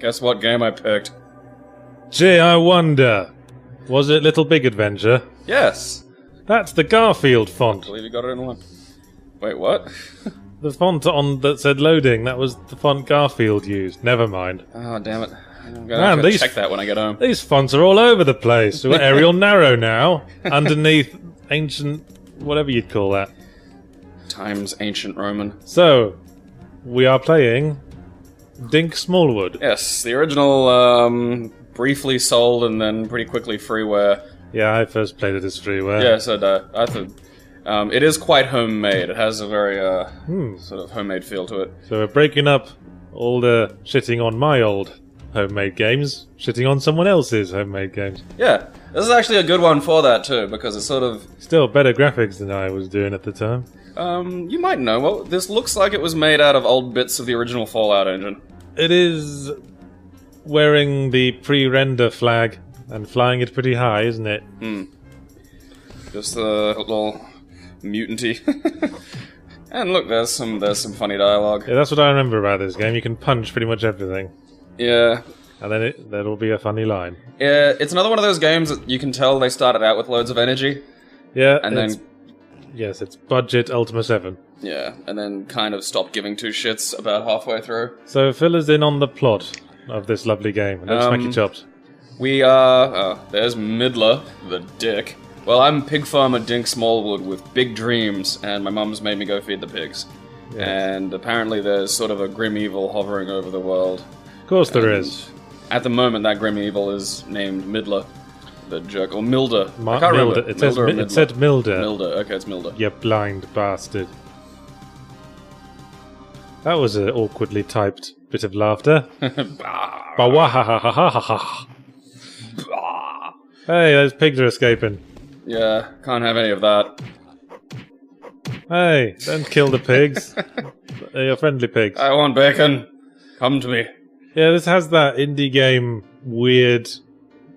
Guess what game I picked? Gee, I wonder. Was it Little Big Adventure? Yes. That's the Garfield I font. believe you got it in one. Wait, what? The font on that said loading, that was the font Garfield used. Never mind. Oh, damn it. I'm gonna have to check that when I get home. These fonts are all over the place. We've got Arial Narrow now, underneath ancient... whatever you'd call that. Times Ancient Roman. So, we are playing Dink Smallwood. Yes, the original, briefly sold and then pretty quickly freeware. Yeah, I first played it as freeware. Yes, I thought... it is quite homemade. It has a very, sort of homemade feel to it. So we're breaking up all the shitting on my old homemade games, shitting on someone else's homemade games. Yeah, this is actually a good one for that, too, because it's sort of... Still better graphics than I was doing at the time. You might know. Well, this looks like it was made out of old bits of the original Fallout engine. It is wearing the pre-render flag and flying it pretty high, isn't it? Just a little mutanty. And look, there's some funny dialogue. Yeah, that's what I remember about this game. You can punch pretty much everything. Yeah. And then that'll be a funny line. Yeah, it's another one of those games that you can tell they started out with loads of energy. Yeah, and then... Yes, it's budget Ultima 7. Yeah, and then kind of stopped giving two shits about halfway through. So fill us in on the plot of this lovely game, and don't smack your chops. We are... there's Midler, the dick. Well, I'm pig farmer Dink Smallwood with big dreams, and my mum's made me go feed the pigs. Yes. And apparently there's sort of a grim evil hovering over the world. Of course there is. At the moment, that grim evil is named Midler, the jerk, or Milder. I can't Milder. remember. It said Milder. Milder. Okay, it's Milder. You blind bastard. That was an awkwardly typed bit of laughter. Hey, those pigs are escaping. Yeah, can't have any of that. Hey, don't kill the pigs. They're your friendly pigs. I want bacon. Come to me. Yeah, this has that indie game weird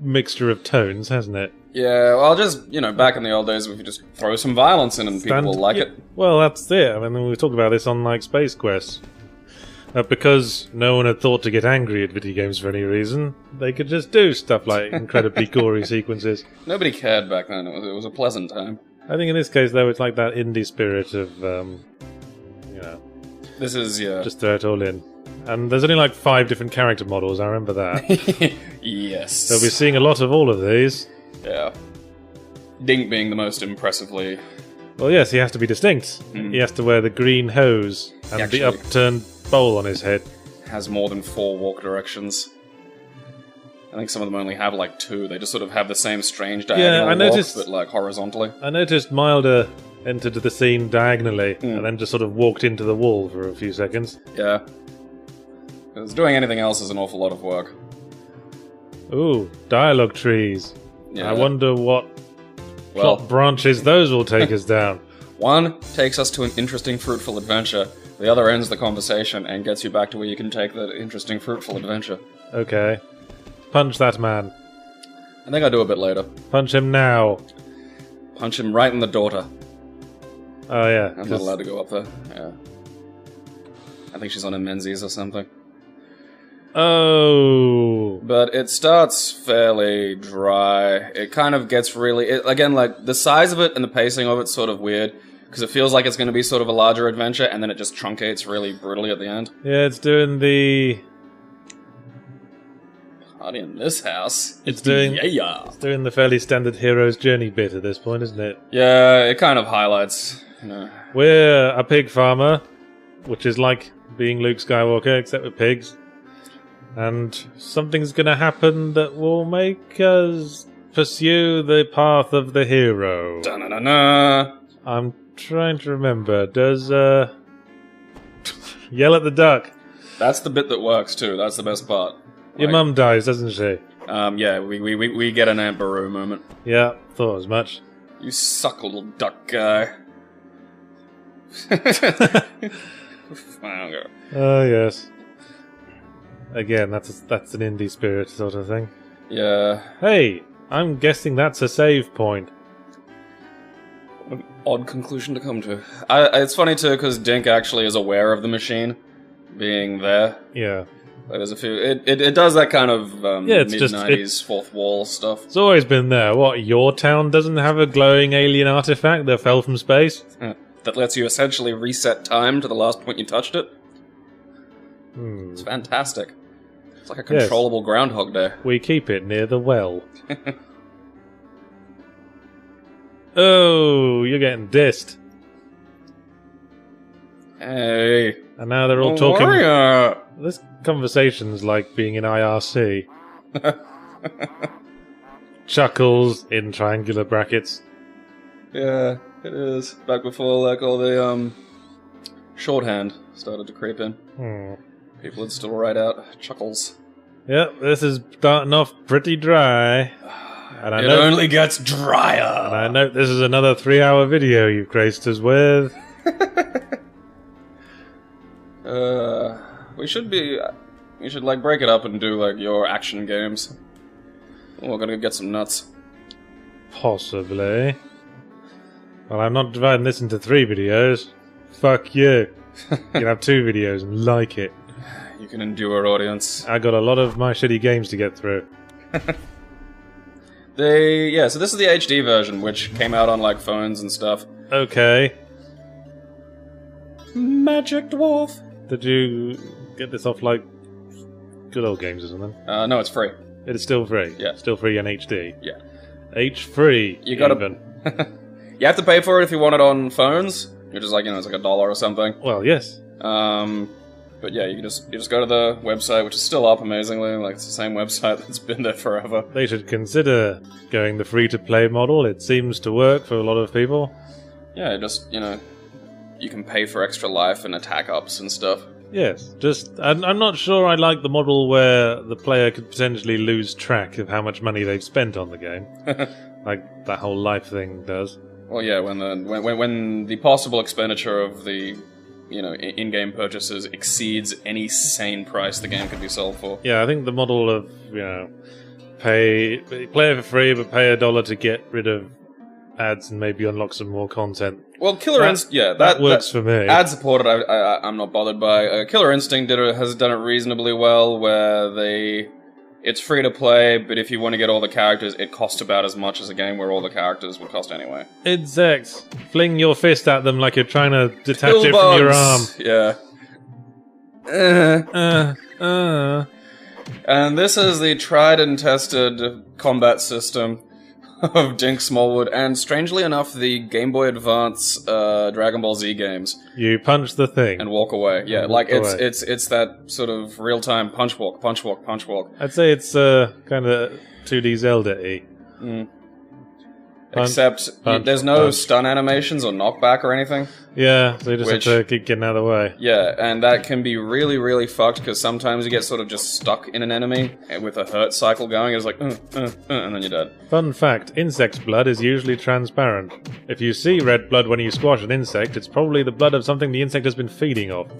mixture of tones, hasn't it? Yeah, well, just, back in the old days, we could just throw some violence in and people will like it. Well, that's it. I mean, we talked about this on, Space Quest. Because no one had thought to get angry at video games for any reason, they could just do stuff like incredibly gory sequences. Nobody cared back then. It was a pleasant time. I think in this case, though, it's like that indie spirit of, This is, yeah. Just throw it all in. And there's only 5 different character models, I remember that. Yes. So we'll be seeing a lot of all of these. Yeah. Dink being the most impressively... Well, yes, he has to be distinct. He has to wear the green hose and the upturned bowl on his head. Has more than 4 walk directions. I think some of them only have 2. They just sort of have the same strange diagonal walk, but horizontally. I noticed Milder entered the scene diagonally and then just sort of walked into the wall for a few seconds. Yeah. Because doing anything else is an awful lot of work. Ooh, dialogue trees. Yeah. I wonder what plot branches those will take us down. One takes us to an interesting, fruitful adventure. The other ends the conversation and gets you back to where you can take that interesting, fruitful adventure. Okay. Punch that man. I think I'll do a bit later. Punch him now. Punch him right in the daughter. Oh, yeah. I'm not allowed to go up there. Yeah. I think she's on a Menzies or something. Oh. But it starts fairly dry. It kind of gets really... again, the size of it and the pacing of it's sort of weird. Because it feels like it's going to be sort of a larger adventure, and then it just truncates really brutally at the end. Yeah, it's doing the... Party in this house. It's doing the fairly standard hero's journey bit at this point, isn't it? Yeah, it kind of highlights... We're a pig farmer, which is like being Luke Skywalker, except with pigs. And something's going to happen that will make us pursue the path of the hero. Da-na-na-na. I'm trying to remember. Does, yell at the duck. That's the bit that works, too. That's the best part. Your mum dies, doesn't she? Yeah, we get an Aunt Beru moment. Yeah, thought as much. You suck, little duck guy. Oh, yes. Again, that's an indie spirit sort of thing. Yeah. Hey, I'm guessing that's a save point. What an odd conclusion to come to. It's funny too, because Dink actually is aware of the machine being there. Yeah. Like, there's a few. It does that kind of Yeah, it's mid-90s fourth wall stuff. It's always been there. What, your town doesn't have a glowing alien artifact that fell from space? That lets you essentially reset time to the last point you touched it. It's fantastic. It's like a controllable Groundhog Day. We keep it near the well. Oh, you're getting dissed. Hey. And now they're all talking. This conversation's like being in IRC. Chuckles in triangular brackets. Yeah, it is. Back before like all the shorthand started to creep in. People would still write out chuckles. Yep, this is starting off pretty dry. And it only gets drier. And I know this is another 3-hour video you've graced us with. We should like break it up and do like your action games. We're gonna get some nuts. Possibly. Well, I'm not dividing this into 3 videos. Fuck you. You can have 2 videos and like it. You can endure, audience. I got a lot of my shitty games to get through. So this is the HD version, which came out on like phones and stuff. Okay. Magic Dwarf. Did you get this off like good old games or something? No, it's free. It is still free. Yeah, still free in HD. Yeah, H-free. You gotta. You have to pay for it if you want it on phones, which is like it's like $1 or something. Well, yes. But yeah, you just go to the website, which is still up amazingly. Like it's the same website that's been there forever. They should consider going the free-to-play model. It seems to work for a lot of people. Yeah, just you can pay for extra life and attack ups and stuff. Yes, I'm not sure I like the model where the player could potentially lose track of how much money they've spent on the game, like that whole life thing does. Well, yeah, when the possible expenditure of the in-game purchases exceeds any sane price the game could be sold for. Yeah, I think the model of play it for free but pay $1 to get rid of ads and maybe unlock some more content. Well, Killer Instinct, that works for me. Ad supported, I'm not bothered by. Killer Instinct has done it reasonably well, where it's free to play, but if you want to get all the characters, it costs about as much as a game where all the characters would cost anyway. Insects, fling your fist at them like you're trying to detach it from your arm. Yeah. And this is the tried and tested combat system of Dink Smallwood, and strangely enough, the Game Boy Advance Dragon Ball Z games. You punch the thing and walk away. Yeah, like it's that sort of real time punch walk. I'd say it's kind of 2D Zelda-y. Except there's no stun animations or knockback or anything. Yeah, so you just have to keep getting out of the way. Yeah, and that can be really, really fucked, because sometimes you get sort of just stuck in an enemy with a hurt cycle going. It's like, and then you're dead. Fun fact, insect's blood is usually transparent. If you see red blood when you squash an insect, it's probably the blood of something the insect has been feeding off.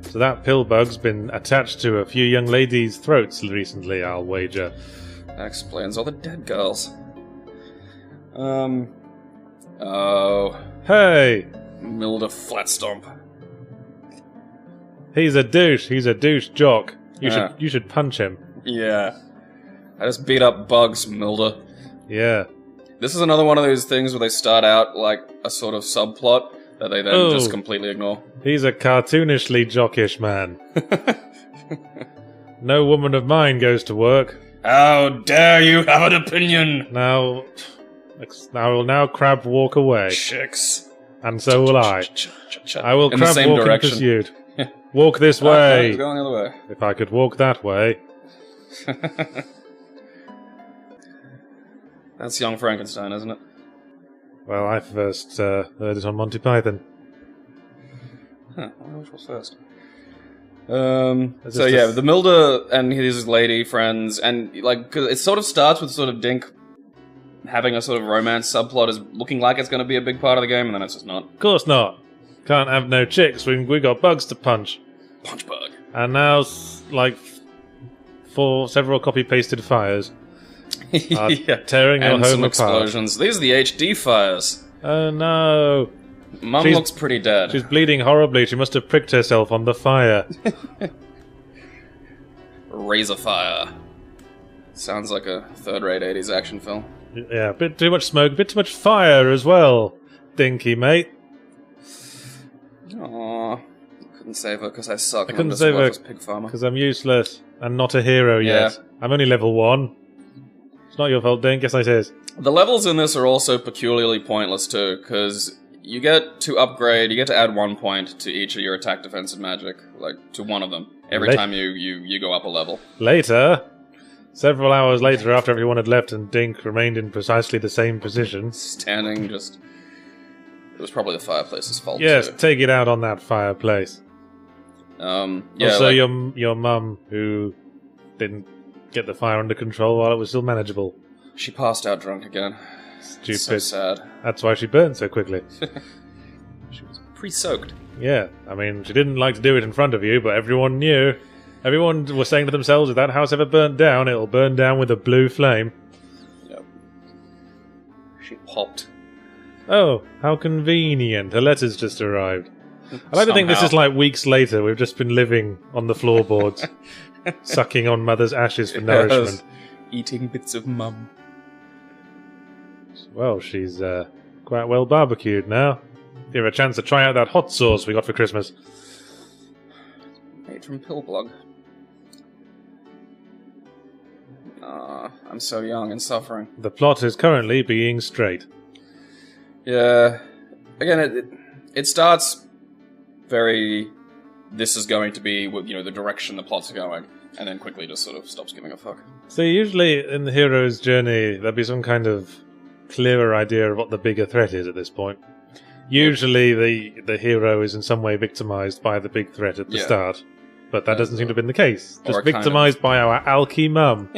So that pill bug's been attached to a few young ladies' throats recently, I'll wager. That explains all the dead girls. Hey! Milda Flatstomp. He's a douche jock. You should punch him. Yeah. I just beat up bugs, Milda. Yeah. This is another one of those things where they start out like a sort of subplot that they then just completely ignore. He's a cartoonishly jockish man. No woman of mine goes to work. How dare you have an opinion? Now will Crab walk away. Chicks. And so will I. I will Crab walk in pursuit. Walk this way. Going the other way. If I could walk that way. That's Young Frankenstein, isn't it? Well, I first heard it on Monty Python. Huh, I wonder which was first. So yeah, the Milda and his lady friends, and like, cause it sort of starts with sort of Dink having a sort of romance subplot is looking like it's going to be a big part of the game, and then it's just not. Of course not. Can't have no chicks. We got bugs to punch. Punch bug. And now, like, several copy-pasted fires are tearing your and home some apart. Explosions. These are the HD fires. Oh no. Mum looks pretty dead. She's bleeding horribly. She must have pricked herself on the fire. Razorfire. Sounds like a third-rate 80s action film. Yeah, a bit too much smoke, a bit too much fire as well, Dinky, mate. Aww. Couldn't save her because I suck. I couldn't save her pig farmer. because I'm useless and not a hero yet. I'm only level 1. It's not your fault, Dink. Yes, it is. The levels in this are also peculiarly pointless too, because you get to upgrade, you get to add 1 point to each of your attack, defense, and magic, like to one of them, every time you go up a level. Later, several hours later after everyone had left and Dink remained in precisely the same position. Standing just... It was probably the fireplace's fault. Yes, too. take it out on that fireplace. Yeah, also, like, your mum, who didn't get the fire under control while it was still manageable. she passed out drunk again. Stupid. It's so sad. That's why she burned so quickly. She was pre-soaked. Yeah, I mean, she didn't like to do it in front of you, but everyone knew. Everyone was saying to themselves, if that house ever burnt down, it'll burn down with a blue flame. Yep. She popped. Oh, how convenient. Her letter's just arrived. I like to think this is like weeks later. We've just been living on the floorboards, sucking on mother's ashes for nourishment. Eating bits of mum. Well, she's quite well barbecued now. Give her a chance to try out that hot sauce we got for Christmas. Made from Pillblog. I'm so young and suffering. The plot is currently being straight. Yeah. Again, it starts very... This is going to be, the direction the plot's going, and then quickly just sort of stops giving a fuck. So usually in the hero's journey, there'll be some kind of clearer idea of what the bigger threat is at this point. Usually the hero is in some way victimized by the big threat at the start, but that doesn't seem to have been the case. Just victimized by our alky mum.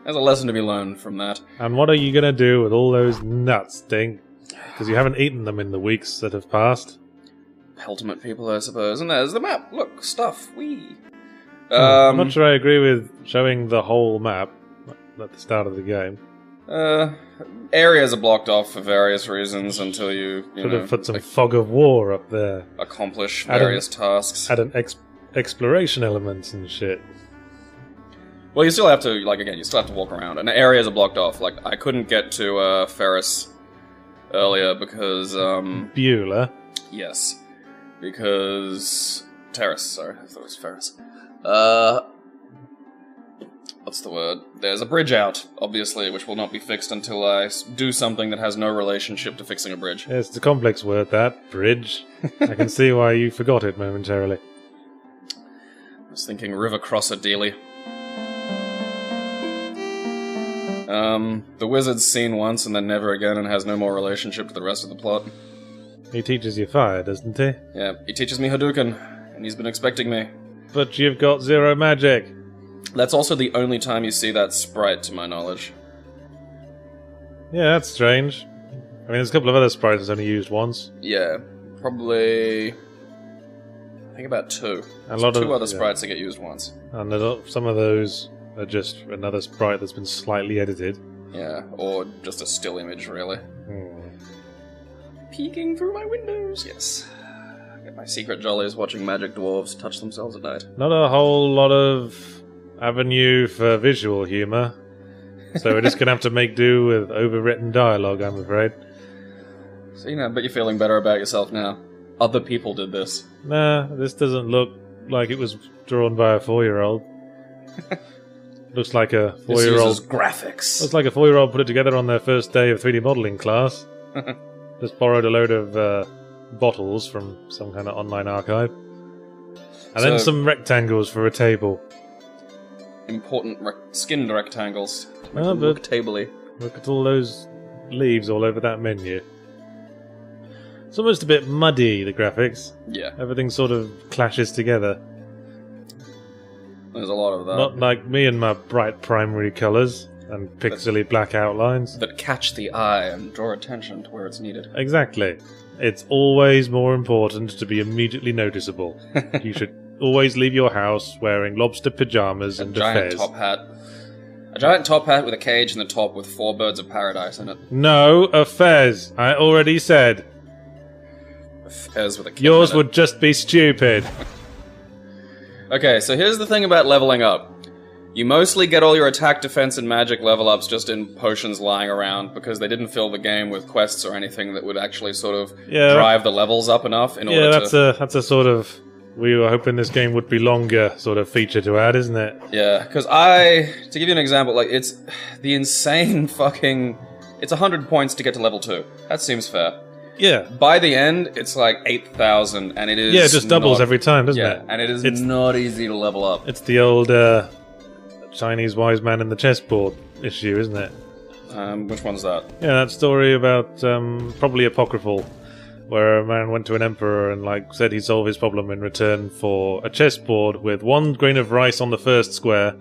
There's a lesson to be learned from that. And what are you going to do with all those nuts, Dink? Because you haven't eaten them in the weeks that have passed. Ultimate people, I suppose. And there's the map. Look, stuff. Wee. I'm not sure I agree with showing the whole map at the start of the game. Areas are blocked off for various reasons until you should have put some fog of war up there. Accomplish various tasks. Add an exploration element and shit. Well, you still have to, you still have to walk around, and areas are blocked off. Like, I couldn't get to Ferris earlier because Beulah. Yes, because Terrace. Sorry, I thought it was Ferris. What's the word? There's a bridge out, obviously, which will not be fixed until I do something that has no relationship to fixing a bridge. Yes, it's a complex word, that. Bridge. I can see why you forgot it momentarily. I was thinking river crosser dealy. The wizard's seen once and then never again and has no more relationship to the rest of the plot. He teaches you fire, doesn't he? Yeah, he teaches me Hadouken, and he's been expecting me. But you've got 0 magic. That's also the only time you see that sprite, to my knowledge. Yeah, that's strange. I mean, there's a couple of other sprites that's only used once. Yeah, probably... I think about 2. Two other sprites that get used once. And some of those are just another sprite that's been slightly edited. Yeah, or just a still image, really. Hmm. Peeking through my windows, yes. I get my secret jollies watching magic dwarves touch themselves at night. Not a whole lot of avenue for visual humour. So we're just going to have to make do with overwritten dialogue, I'm afraid. So, but you're feeling better about yourself now. Other people did this. Nah, this doesn't look like it was drawn by a 4-year-old. Looks like a 4-year-old... This uses graphics. Looks like a 4-year-old put it together on their first day of 3D modelling class. Just borrowed a load of bottles from some kind of online archive. And then some rectangles for a table. Important skinned rectangles. To make them look tabley. Look at all those leaves all over that menu. It's almost a bit muddy, the graphics. Yeah. Everything sort of clashes together. There's a lot of that. Not like me and my bright primary colours and pixely black outlines. That catch the eye and draw attention to where it's needed. Exactly. It's always more important to be immediately noticeable. You should always leave your house wearing lobster pyjamas and a giant top hat. A giant top hat with a cage in the top with 4 birds of paradise in it. No, a fez. I already said. A fez with a kitten Yours in it. would just be stupid. Okay, so here's the thing about leveling up. You mostly get all your attack, defense, and magic level ups just in potions lying around because they didn't fill the game with quests or anything that would actually sort of drive the levels up enough in order to... that's a sort of... We were hoping this game would be longer sort of feature to add, isn't it? Yeah, because to give you an example, like, it's the insane fucking... It's 100 points to get to level 2. That seems fair. Yeah. By the end, it's like 8,000, and it is... Yeah, it just doubles every time, doesn't it? Yeah, and it's not easy to level up. It's the old Chinese wise man in the chessboard issue, isn't it? Which one's that? Yeah, that story about, probably apocryphal, where a man went to an emperor and, like, said he'd solve his problem in return for a chessboard with 1 grain of rice on the first square,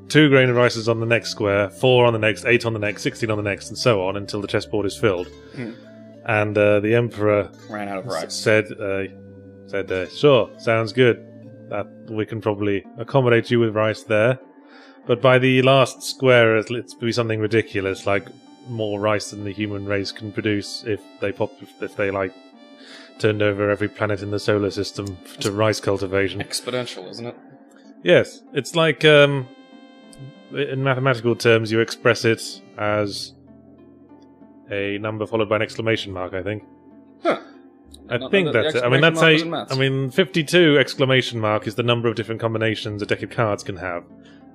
2 grain of rices on the next square, 4 on the next, 8 on the next, 16 on the next, and so on until the chessboard is filled. And the emperor ran out of rice. Said, sure, sounds good. That we can probably accommodate you with rice there. But by the last square, it's be something ridiculous, like more rice than the human race can produce if they like turned over every planet in the solar system to rice cultivation. Exponential, isn't it? Yes, it's like in mathematical terms, you express it as a number followed by an exclamation mark, I think. Huh. I think that's it. I mean, that's I mean, 52 exclamation mark is the number of different combinations a deck of cards can have,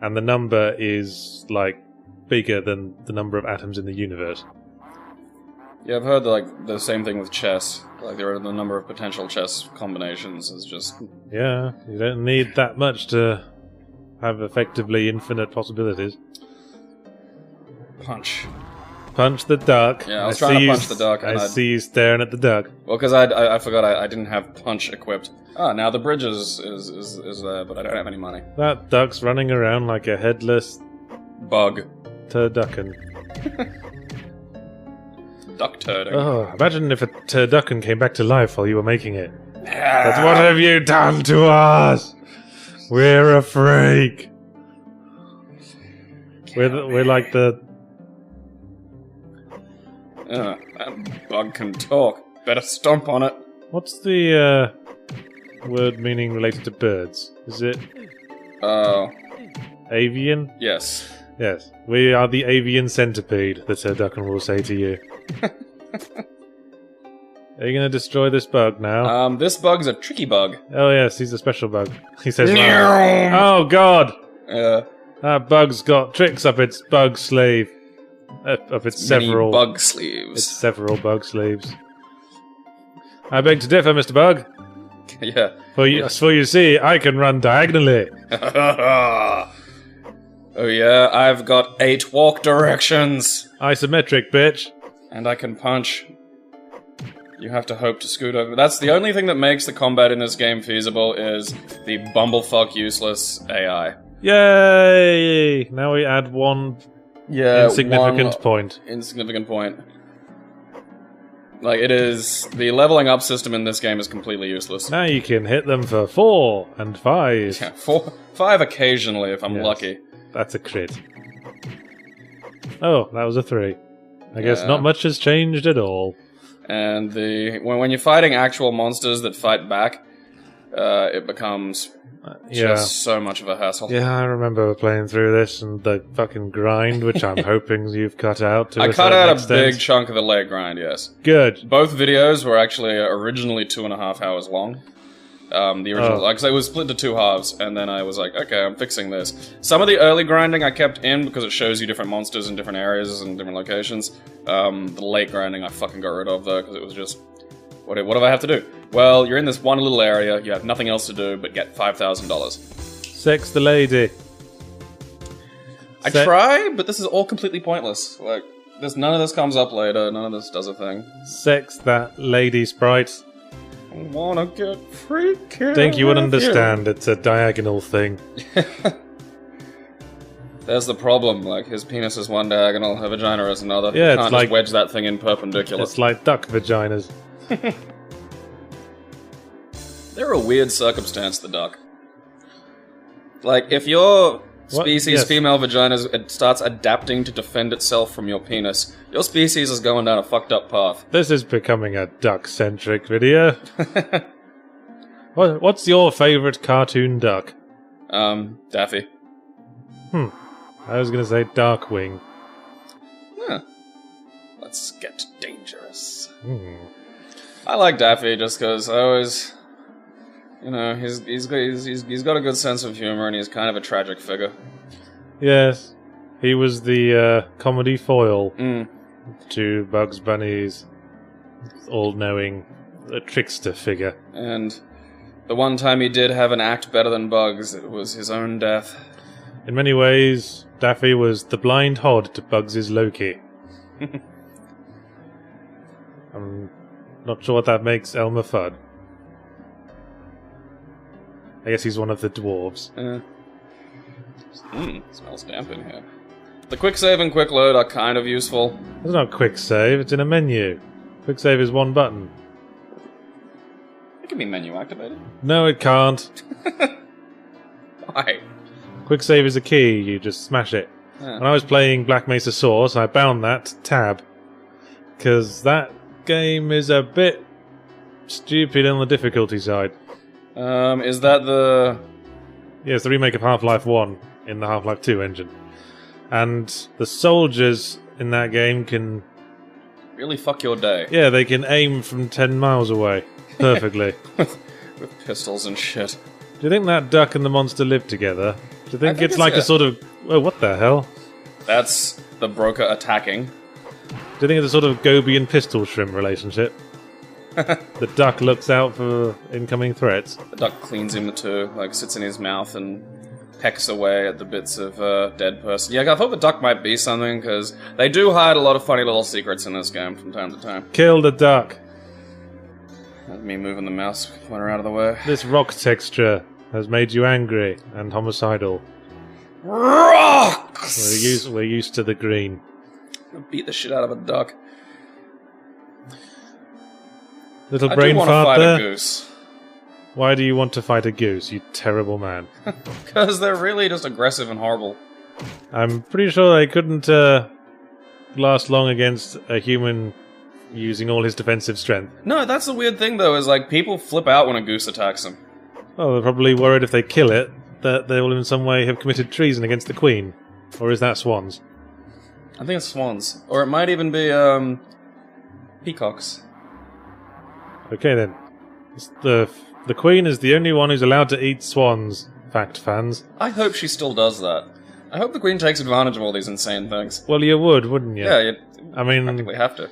and the number is like bigger than the number of atoms in the universe. Yeah, I've heard the same thing with chess. Like the number of potential chess combinations is just... Yeah, you don't need that much to have effectively infinite possibilities. Punch the duck. Yeah, I was trying to punch the duck. I see you staring at the duck. Well, because I forgot I didn't have punch equipped. Now the bridge is there, but I don't have any money. That duck's running around like a headless... bug. Turducken. Duck turding. Oh, imagine if a turducken came back to life while you were making it. But what have you done to us? We're a freak. We're like the... that bug can talk. Better stomp on it. What's the word meaning related to birds? Is it... avian? Yes. Yes. We are the avian centipede, the turducken will say to you. Are you going to destroy this bug now? This bug's a tricky bug. Oh yes, he's a special bug. He says, oh god! That bug's got tricks up its bug sleeve. Up its several... bug sleeves. Its several bug sleeves. I beg to differ, Mr. Bug. Yeah. For you see, I can run diagonally. Oh yeah, I've got 8 walk directions. Isometric, bitch. And I can punch. You have to hope to scoot over. That's the only thing that makes the combat in this game feasible is the bumblefuck useless AI. Yay! Now we add one insignificant point. Insignificant point. Like, it is... The leveling up system in this game is completely useless. Now you can hit them for 4 and 5. Yeah, 5 occasionally if I'm lucky. That's a crit. Oh, that was a 3. I guess not much has changed at all. And when you're fighting actual monsters that fight back, it becomes just so much of a hassle. Yeah, I remember playing through this and the fucking grind, which I'm hoping you've cut out. I cut out a big chunk of the late grind, yes. Good. Both videos were actually originally 2.5 hours long. The original, because it was split into 2 halves, and then I was like, okay, I'm fixing this. Some of the early grinding I kept in because it shows you different monsters in different areas and different locations. The late grinding I fucking got rid of, though, because it was just, what do I have to do? Well, you're in this one little area, you have nothing else to do but get $5,000. Sex the lady. I try, but this is all completely pointless. Like, none of this comes up later, none of this does a thing. Sex that lady sprite. I wanna get freaky. Think you would understand, it's a diagonal thing. There's the problem, like, his penis is one diagonal, her vagina is another. Yeah, you can't just wedge that thing in perpendicular. It's like duck vaginas. They're a weird circumstance, the duck. Like, if your species' female vagina starts adapting to defend itself from your penis, your species is going down a fucked up path. This is becoming a duck-centric video. What's your favourite cartoon duck? Daffy. I was going to say Darkwing. Huh. Let's get dangerous. Hmm. I like Daffy just because I always, you know, he's got a good sense of humor and he's kind of a tragic figure. Yes, he was the comedy foil Mm. to Bugs Bunny's all-knowing trickster figure. And the one time he did have an act better than Bugs, it was his own death. In many ways, Daffy was the blind Hod to Bugs' Loki. I'm not sure what that makes Elmer Fudd. I guess he's one of the dwarves. Smells damp in here. The quick save and quick load are kind of useful. It's not quick save, it's in a menu. Quick save is one button. It can be menu activated. No, it can't. Why? Quick save is a key, you just smash it. Yeah. When I was playing Black Mesa Source, I bound that to tab. Because that game is a bit stupid on the difficulty side. Is that the... Yeah, it's the remake of Half-Life 1 in the Half-Life 2 engine. And the soldiers in that game can... Really fuck your day. Yeah, they can aim from 10 miles away. Perfectly. With pistols and shit. Do you think that duck and the monster live together? Do you think it's like a a sort of... Oh, what the hell? That's the broker attacking. Do you think it's a sort of Gobi and pistol shrimp relationship? The duck looks out for incoming threats. The duck cleans him too, like sits in his mouth and pecks away at the bits of dead person. Yeah, I thought the duck might be something, because they do hide a lot of funny little secrets in this game from time to time. Kill the duck. That's me moving the mouse pointer out of the way. This rock texture has made you angry and homicidal. Rocks! We're used to the green. Beat the shit out of a duck. Little I brain do want to fart fight there. a goose. Why do you want to fight a goose, you terrible man? Because they're really just aggressive and horrible. I'm pretty sure they couldn't last long against a human using all his defensive strength. No, that's the weird thing though, is like people flip out when a goose attacks them. Oh, they're probably worried if they kill it that they will in some way have committed treason against the Queen. Or is that swans? I think it's swans. Or it might even be, peacocks. Okay then. The Queen is the only one who's allowed to eat swans, fact fans. I hope she still does that. I hope the Queen takes advantage of all these insane things. Well, you would, wouldn't you? Yeah, you I mean, practically have to.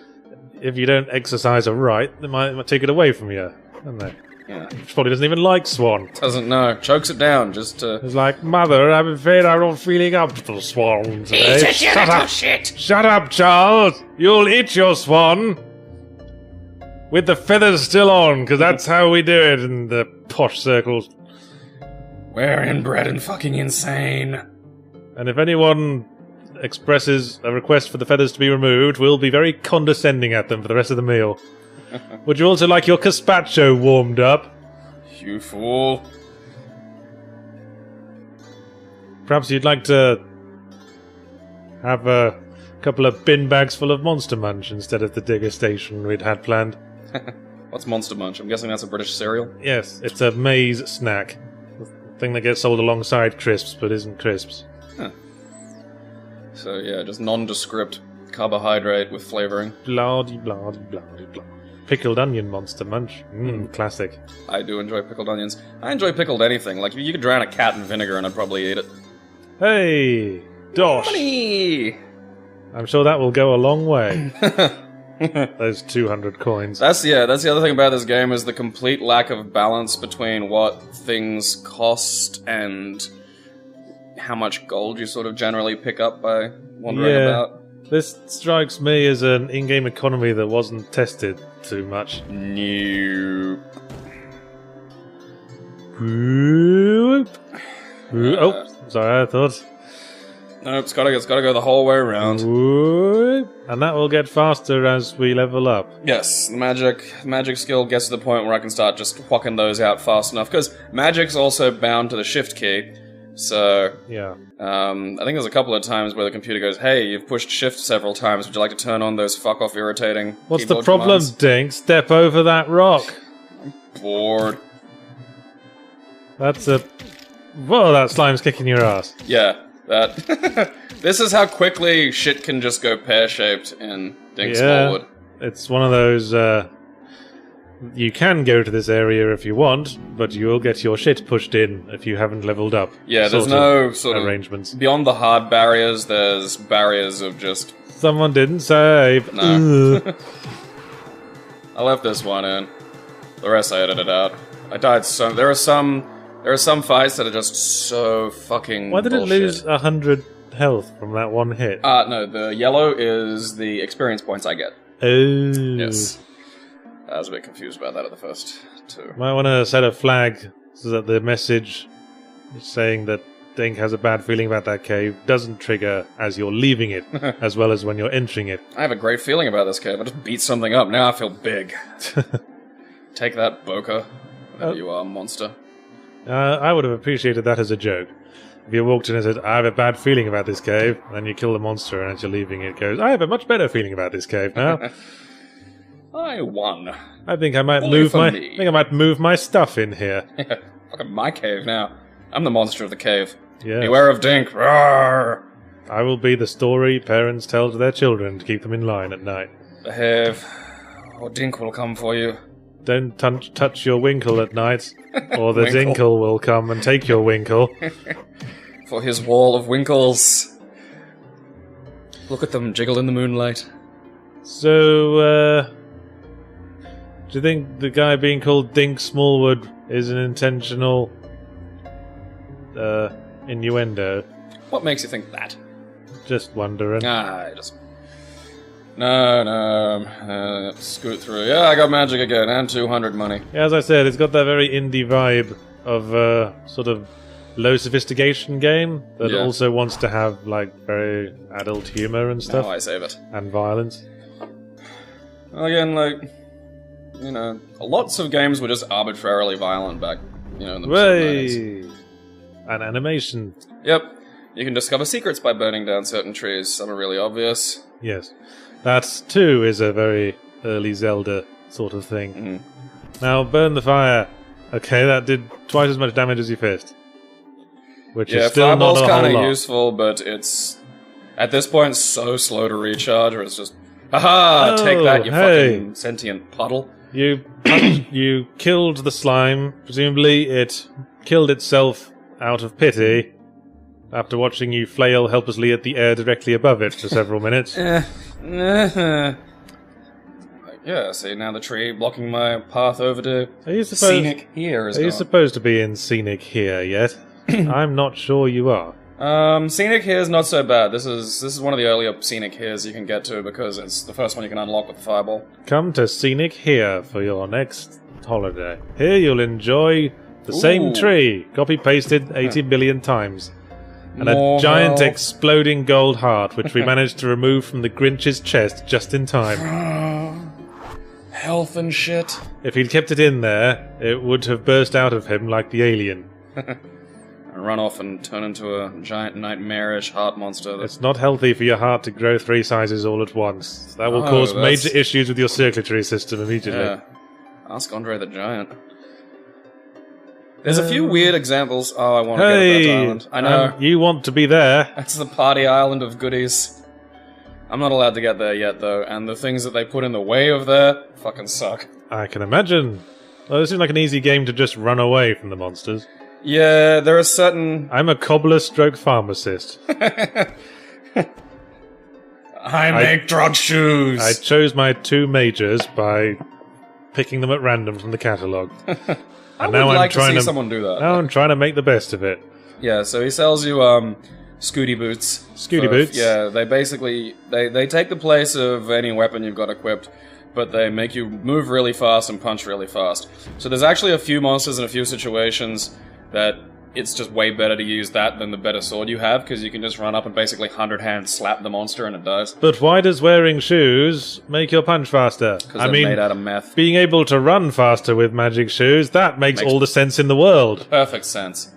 if you don't exercise a right, they might take it away from you, don't they? Yeah. She probably doesn't even like swan. Doesn't know. Chokes it down just to... It's like, Mother, I'm afraid I'm not feeling up to the swan today. Shut up! Shut up, Charles! You'll eat your swan! With the feathers still on, because that's how we do it in the posh circles. We're inbred and fucking insane. And if anyone expresses a request for the feathers to be removed, we'll be very condescending at them for the rest of the meal. Would you also like your gazpacho warmed up? You fool. Perhaps you'd like to have a couple of bin bags full of Monster Munch instead of the degustation we'd had planned. What's Monster Munch? I'm guessing that's a British cereal. Yes, it's a maize snack. The thing that gets sold alongside crisps, but isn't crisps. Huh. So yeah, just nondescript carbohydrate with flavouring. Blah-de, blah-de, blah-de, blah. Pickled onion Monster Munch. Classic. I do enjoy pickled onions. I enjoy pickled anything. Like, you could drown a cat in vinegar and I'd probably eat it. Hey! Dosh! Money! I'm sure that will go a long way. Those 200 coins. That's the other thing about this game is the complete lack of balance between what things cost and how much gold you sort of generally pick up by wandering about. This strikes me as an in-game economy that wasn't tested too much. Nope. Oh, sorry, I thought. Nope, it's gotta go the whole way around. And that will get faster as we level up. Yes, the magic skill gets to the point where I can start just whacking those out fast enough, because magic's also bound to the shift key. So, yeah. I think there's a couple of times where the computer goes, hey, you've pushed shift several times, would you like to turn on those fuck-off irritating What's the keyboard problem, commands? Dink? Step over that rock. Bored. That's a Whoa, that slime's kicking your ass. Yeah, that. This is how quickly shit can just go pear-shaped in Dink Smallwood. It's one of those, you can go to this area if you want, but you will get your shit pushed in if you haven't leveled up. Yeah, there's no sort of arrangements. Beyond the hard barriers, there's barriers of just... Someone didn't save. No. I left this one in. The rest I edited out. I died so... There are some fights that are just so fucking Why did bullshit. it lose 100 health from that one hit? No, the yellow is the experience points I get. Oh. Yes. I was a bit confused about that at the first, too. Might want to set a flag so that the message saying that Dink has a bad feeling about that cave doesn't trigger as you're leaving it, as well as when you're entering it. I have a great feeling about this cave. I just beat something up. Now I feel big. Take that, Boca. Whatever you are, monster. I would have appreciated that as a joke. If you walked in and said, I have a bad feeling about this cave, and then you kill the monster, and as you're leaving it goes, I have a much better feeling about this cave now. I won. I think I might move my stuff in here. Fucking my cave now. I'm the monster of the cave. Yes. Beware of Dink. Roar! I will be the story parents tell to their children to keep them in line at night. Behave, or Dink will come for you. Don't touch your winkle at night, or the Winkle. Dinkle will come and take your winkle. For his wall of winkles. Look at them jiggle in the moonlight. So, do you think the guy being called Dink Smallwood is an intentional innuendo? What makes you think that? Just wondering. I just... No, scoot through. Yeah, I got magic again, and 200 money. Yeah, as I said, it's got that very indie vibe of sort of low sophistication game that also wants to have, like, very adult humor and stuff. Now I save it. And violence. Well, again, like, you know, lots of games were just arbitrarily violent back, you know, in the 90s. And animation. Yep. You can discover secrets by burning down certain trees. Some are really obvious. Yes. That, too, is a very early Zelda sort of thing. Mm. Now, burn the fire. Okay, that did twice as much damage as your fist. Which is still not a whole lot. Fireball's kind of useful, but it's, at this point, so slow to recharge, or it's just, haha, take that, you fucking sentient puddle. You killed the slime. Presumably it killed itself out of pity after watching you flail helplessly at the air directly above it for several minutes. Yeah, see, now the tree blocking my path over to Scenic Here is Are you supposed to be in Scenic Here yet? I'm not sure you are. Scenic Here is not so bad. This is one of the earlier Scenic Heres you can get to because it's the first one you can unlock with the fireball. Come to Scenic Here for your next holiday. Here you'll enjoy the same tree, copy-pasted 80 billion times. And a giant exploding gold heart, which we managed to remove from the Grinch's chest just in time. Health and shit. If he'd kept it in there, it would have burst out of him like the alien. And run off and turn into a giant nightmarish heart monster. It's not healthy for your heart to grow 3 sizes all at once. That will cause major issues with your circulatory system immediately. Yeah. Ask Andre the Giant. There's a few weird examples. Oh, I want to get to that island. I know. You want to be there. That's the party island of goodies. I'm not allowed to get there yet, though, and the things that they put in the way of there fucking suck. I can imagine. Well, this seems like an easy game to just run away from the monsters. Yeah, there are certain... I'm a cobbler-stroke-pharmacist. I make drug shoes! I chose my 2 majors by picking them at random from the catalogue. I would like to see someone do that. Now I'm trying to make the best of it. Yeah, so he sells you, Scooty boots. Scooty boots? Yeah, they basically... They take the place of any weapon you've got equipped, but they make you move really fast and punch really fast. So there's actually a few monsters in a few situations that it's just way better to use that than the better sword you have, because you can just run up and basically 100-hand slap the monster and it dies. But why does wearing shoes make your punch faster? Because they're made out of meth. Being able to run faster with magic shoes, that makes all the sense in the world. Perfect sense.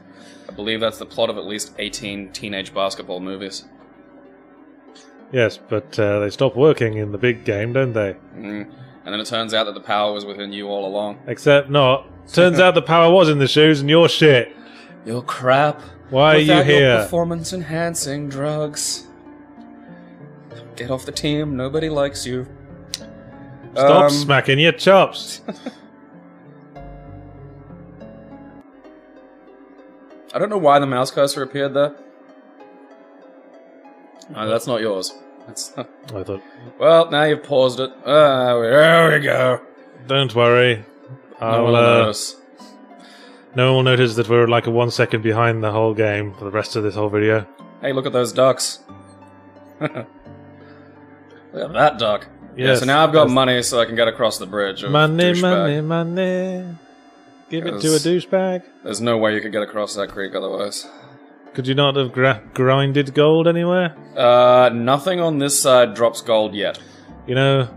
I believe that's the plot of at least 18 teenage basketball movies. Yes, but they stop working in the big game, don't they? And then it turns out that the power was within you all along. Except not. Turns out the power was in the shoes and you're shit. You're crap. Why are you without your here? performance-enhancing drugs. Get off the team. Nobody likes you. Stop smacking your chops. I don't know why the mouse cursor appeared there. No, that's not yours. That's I thought. Well, now you've paused it. There we go. Don't worry. No one will notice. No one will notice that we're like a 1 second behind the whole game for the rest of this whole video. Hey, look at those ducks. Look at that duck. Yeah, Yes, so now I've got money so I can get across the bridge. Money, money, money. Give it to a douchebag. There's no way you could get across that creek otherwise. Could you not have grinded gold anywhere? Nothing on this side drops gold yet. You know,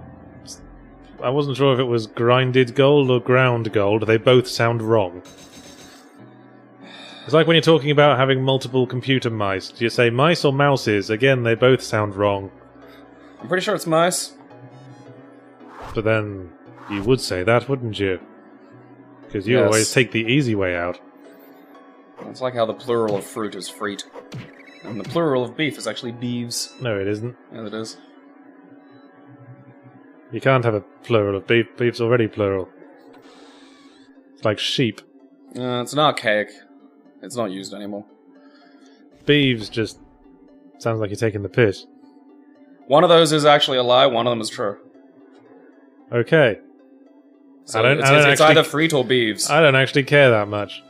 I wasn't sure if it was grinded gold or ground gold. They both sound wrong. It's like when you're talking about having multiple computer mice. Do you say mice or mouses? Again, they both sound wrong. I'm pretty sure it's mice. But then, you would say that, wouldn't you? Because you Yes. always take the easy way out. It's like how the plural of fruit is freet. And the plural of beef is actually beeves. No, it isn't. Yeah, it is. You can't have a plural of beef. Beef's already plural. It's like sheep. It's an archaic. It's not used anymore. Beeves just sounds like you're taking the piss. One of those is actually a lie, one of them is true. Okay. So I don't it's actually- either freet or beeves. I don't actually care that much.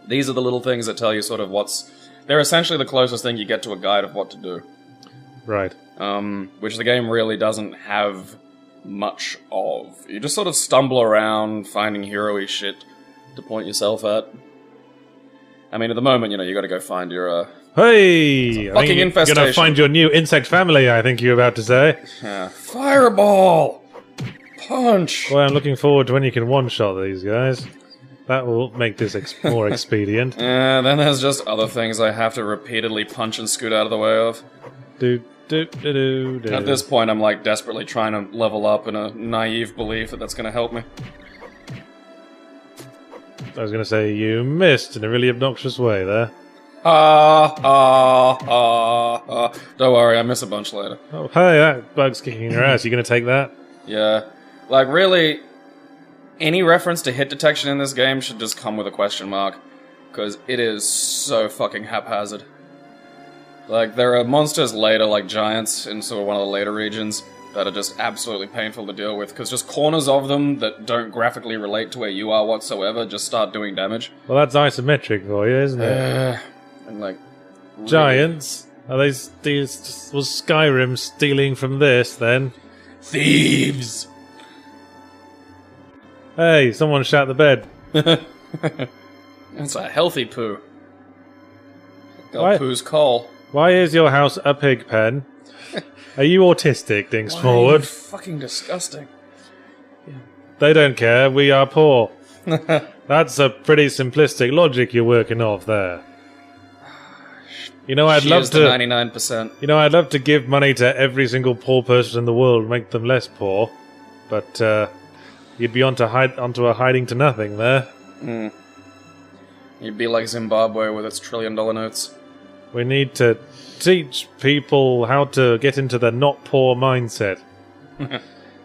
These are the little things that tell you sort of what's... They're essentially the closest thing you get to a guide of what to do. Right. Which the game really doesn't have much of. You just sort of stumble around finding hero-y shit to point yourself at. I mean, at the moment, you gotta go find your, Hey! fucking You're infestation. gonna find your new insect family, I think you're about to say. Fireball! Punch! Well, I'm looking forward to when you can one-shot these guys. That will make this more expedient. Then there's just other things I have to repeatedly punch and scoot out of the way of. At this point, I'm like desperately trying to level up in a naive belief that that's gonna help me. I was gonna say, you missed in a really obnoxious way there. Don't worry, I miss a bunch later. Oh, hey, that bug's kicking your ass. You gonna take that? Yeah. Like, really, any reference to hit detection in this game should just come with a question mark. Because it is so fucking haphazard. Like, there are monsters later, like giants, in sort of one of the later regions, that are just absolutely painful to deal with, because just corners of them that don't graphically relate to where you are whatsoever just start doing damage. Well, that's isometric for you, isn't it? And, like... really- Giants? Are these was Skyrim stealing from this, then? Thieves! Hey, someone shot the bed. That's a healthy poo. Got What? poo's call. Why is your house a pig pen? Are you autistic, Dink Why are you Smallwood? fucking disgusting. They don't care, we are poor. That's a pretty simplistic logic you're working off there. You know, I'd love to 99%. You know, I'd love to give money to every single poor person in the world and make them less poor. But you'd be onto a hiding to nothing there. You'd be like Zimbabwe with its $1 trillion notes. We need to teach people how to get into the not poor mindset.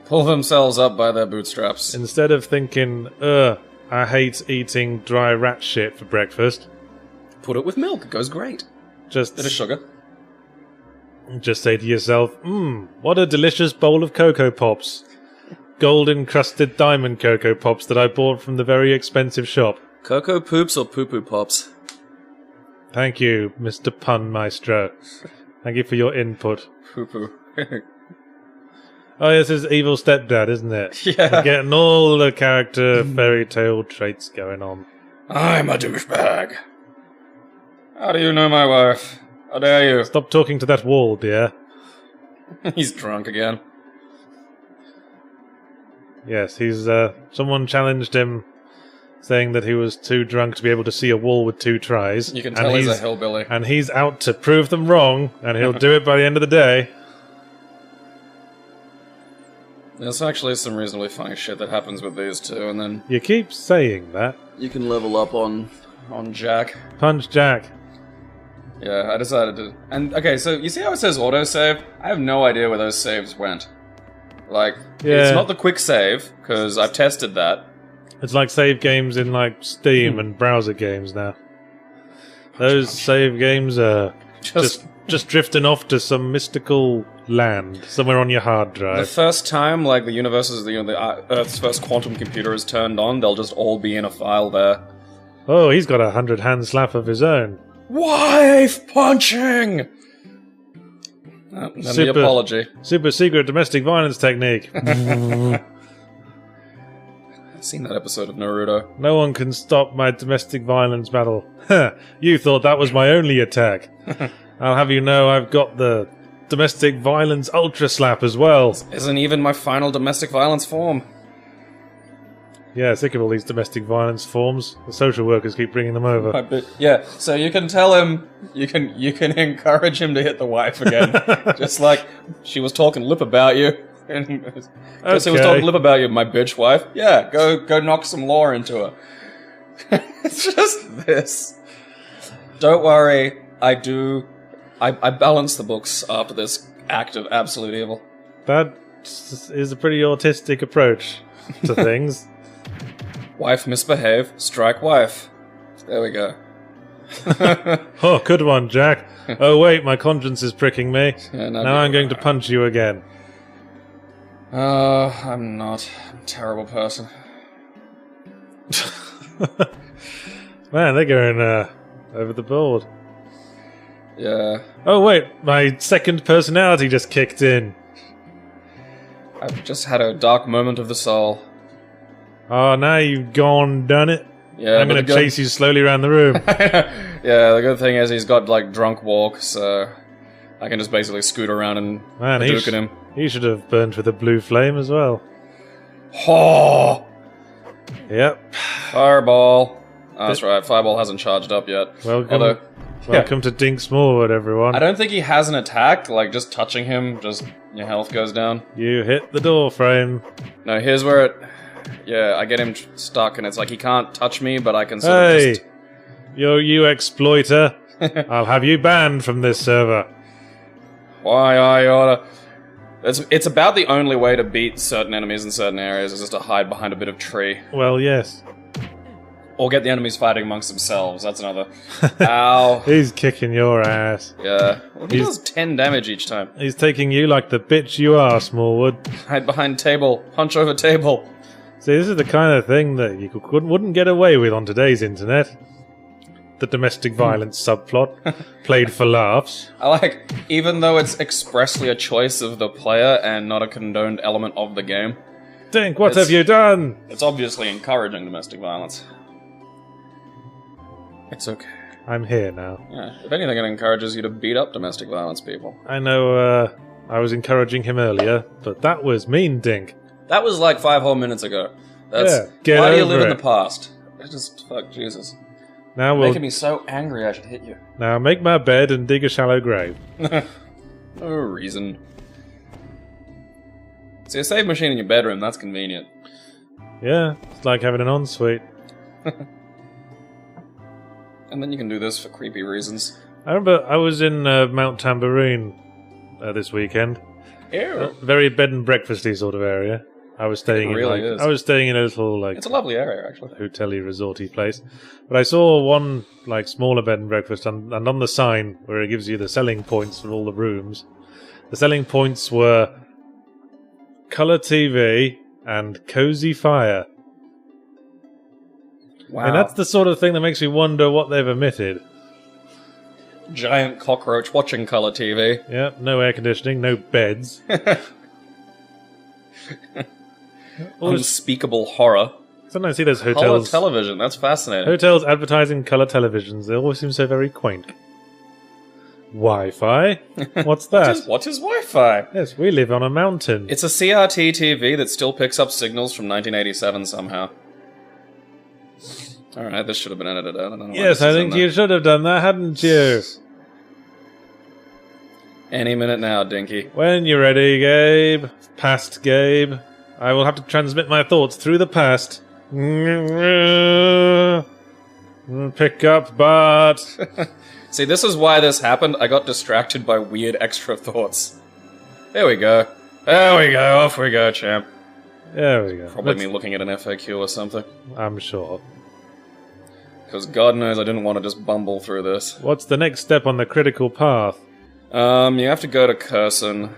Pull themselves up by their bootstraps. Instead of thinking, I hate eating dry rat shit for breakfast. Put it with milk, it goes great. Just Bit of sugar. say to yourself, what a delicious bowl of Cocoa Pops. Gold-encrusted diamond Cocoa Pops that I bought from the very expensive shop. Cocoa poops or poo-poo pops? Thank you, Mr. Pun Maestro. Thank you for your input. Poo-poo. Oh, this is Evil Stepdad, isn't it? Yeah. We're getting all the character fairy tale traits going on. I'm a douchebag. How do you know my wife? How dare you? Stop talking to that wall, dear. He's drunk again. Yes, he's, someone challenged him, saying that he was too drunk to be able to see a wall with 2 tries. You can tell he's a hillbilly. And he's out to prove them wrong, and he'll do it by the end of the day. There's actually some reasonably funny shit that happens with these two, and then You keep saying that. you can level up on Jack. Punch Jack. Yeah, I decided to... And, okay, so you see how it says autosave? I have no idea where those saves went. Like, Yeah. it's not the quick save, because I've tested that. It's like save games in like Steam and browser games now. Those save games are just drifting off to some mystical land somewhere on your hard The drive. first time, like, the Earth's first quantum computer is turned on, they'll just all be in a file there. Oh, he's got a 100-hand slap of his own. Wife punching! And the apology. Super secret domestic violence technique. I've seen that episode of Naruto. No one can stop my domestic violence battle. You thought that was my only attack. I'll have you know I've got the domestic violence ultra slap as well. Isn't even my final domestic violence form. Yeah, sick of all these domestic violence forms. The social workers keep bringing them over. Yeah, so you can tell him, you can encourage him to hit the wife again. Just like, she was talking lip about you. Just he was talking lip about you, my bitch wife. Yeah, go knock some law into her. It's just this. Don't worry, I balance the books after this act of absolute evil. That is a pretty autistic approach to things. Wife misbehave, strike wife. There we go. Oh, good one, Jack. Oh wait, my conscience is pricking me. Yeah, Now I'm going to punch you again. I'm not. I'm a terrible person. Man, they're going over the board. Yeah. Oh wait, my second personality just kicked in. I've just had a dark moment of the soul. Oh, now you've gone done it. Yeah, I'm going to chase you slowly around the room. Yeah, the good thing is he's got, like, drunk walk, so I can just basically scoot around and duke at him. He should have burned with a blue flame as well. Oh! Yep. Fireball. Oh, that's right, Fireball hasn't charged up yet. Welcome to Dink Smallwood, everyone. I don't think he has an attack, like, just touching him, just your health goes down. You hit the door frame. No, here's where it... Yeah, I get him stuck, and it's like he can't touch me, but I can sort of just... You exploiter. I'll have you banned from this server. Why I oughta... It's about the only way to beat certain enemies in certain areas, is just to hide behind a bit of tree. Well, yes. Or get the enemies fighting amongst themselves, that's another. Ow. He's kicking your ass. Yeah. Well, he does 10 damage each time. He's taking you like the bitch you are, Smallwood. Hide behind table. Punch over table. See, this is the kind of thing that you wouldn't get away with on today's internet. The domestic violence subplot, played for laughs. I like, even though it's expressly a choice of the player and not a condoned element of the game. Dink, what have you done? It's obviously encouraging domestic violence. It's okay. I'm here now. Yeah, if anything, it encourages you to beat up domestic violence people. I know, I was encouraging him earlier, but that was mean, Dink. That was like 5 whole minutes ago. Yeah, get why do you over live in it. the past? I just, fuck, Jesus. Now Making me so angry I should hit you. Now make my bed and dig a shallow grave. No reason. See, a save machine in your bedroom, that's convenient. Yeah, it's like having an ensuite. And then you can do this for creepy reasons. I remember I was in Mount Tambourine this weekend. Ew. Very bed and breakfasty sort of area. I was staying It really is. I was staying in a little It's a lovely area, actually. hotel-y, resorty place. But I saw one like smaller bed and breakfast, and on the sign where it gives you the selling points for all the rooms, the selling points were color TV and cozy fire. Wow. And that's the sort of thing that makes me wonder what they've omitted. Giant cockroach watching color TV. Yeah, no air conditioning, no beds. Unspeakable horror. Sometimes I see those Color hotels. television, that's fascinating. Hotels advertising color televisions. They always seem so very quaint. Wi-Fi? What's that? What is Wi-Fi? Yes, we live on a mountain. It's a CRT TV that still picks up signals from 1987 somehow. Alright, this should have been edited out. I don't know why Yes, this I is in think there. you should have done that, hadn't you? Any minute now, Dinky. When you're ready, Gabe. Past Gabe. I will have to transmit my thoughts through the past. Pick up, Bart. See, this is why this happened. I got distracted by weird extra thoughts. There we go. There we go. Off we go, champ. There we go. Probably me looking at an FAQ or something. I'm sure. Because God knows I didn't want to just bumble through this. What's the next step on the critical path? You have to go to Curson.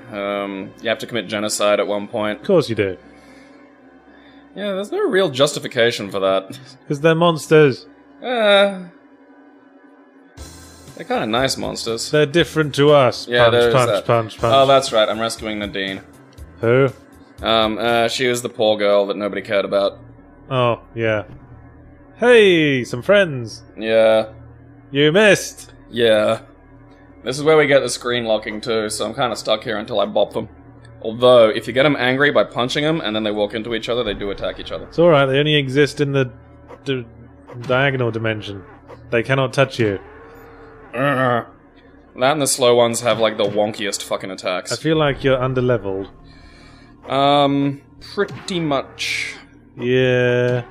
You have to commit genocide at one point. Of course you do. Yeah, there's no real justification for that. Because they're monsters. They're kind of nice monsters. They're different to us. Yeah, punch. Oh, that's right. I'm rescuing Nadine. Who? She was the poor girl that nobody cared about. Oh, yeah. Hey, some friends. Yeah. You missed. Yeah. This is where we get the screen locking too, so I'm kind of stuck here until I bop them. Although, if you get them angry by punching them and then they walk into each other, they do attack each other. It's alright, they only exist in the diagonal dimension. They cannot touch you. That and the slow ones have like the wonkiest fucking attacks. I feel like you're underleveled. Pretty much. Yeah.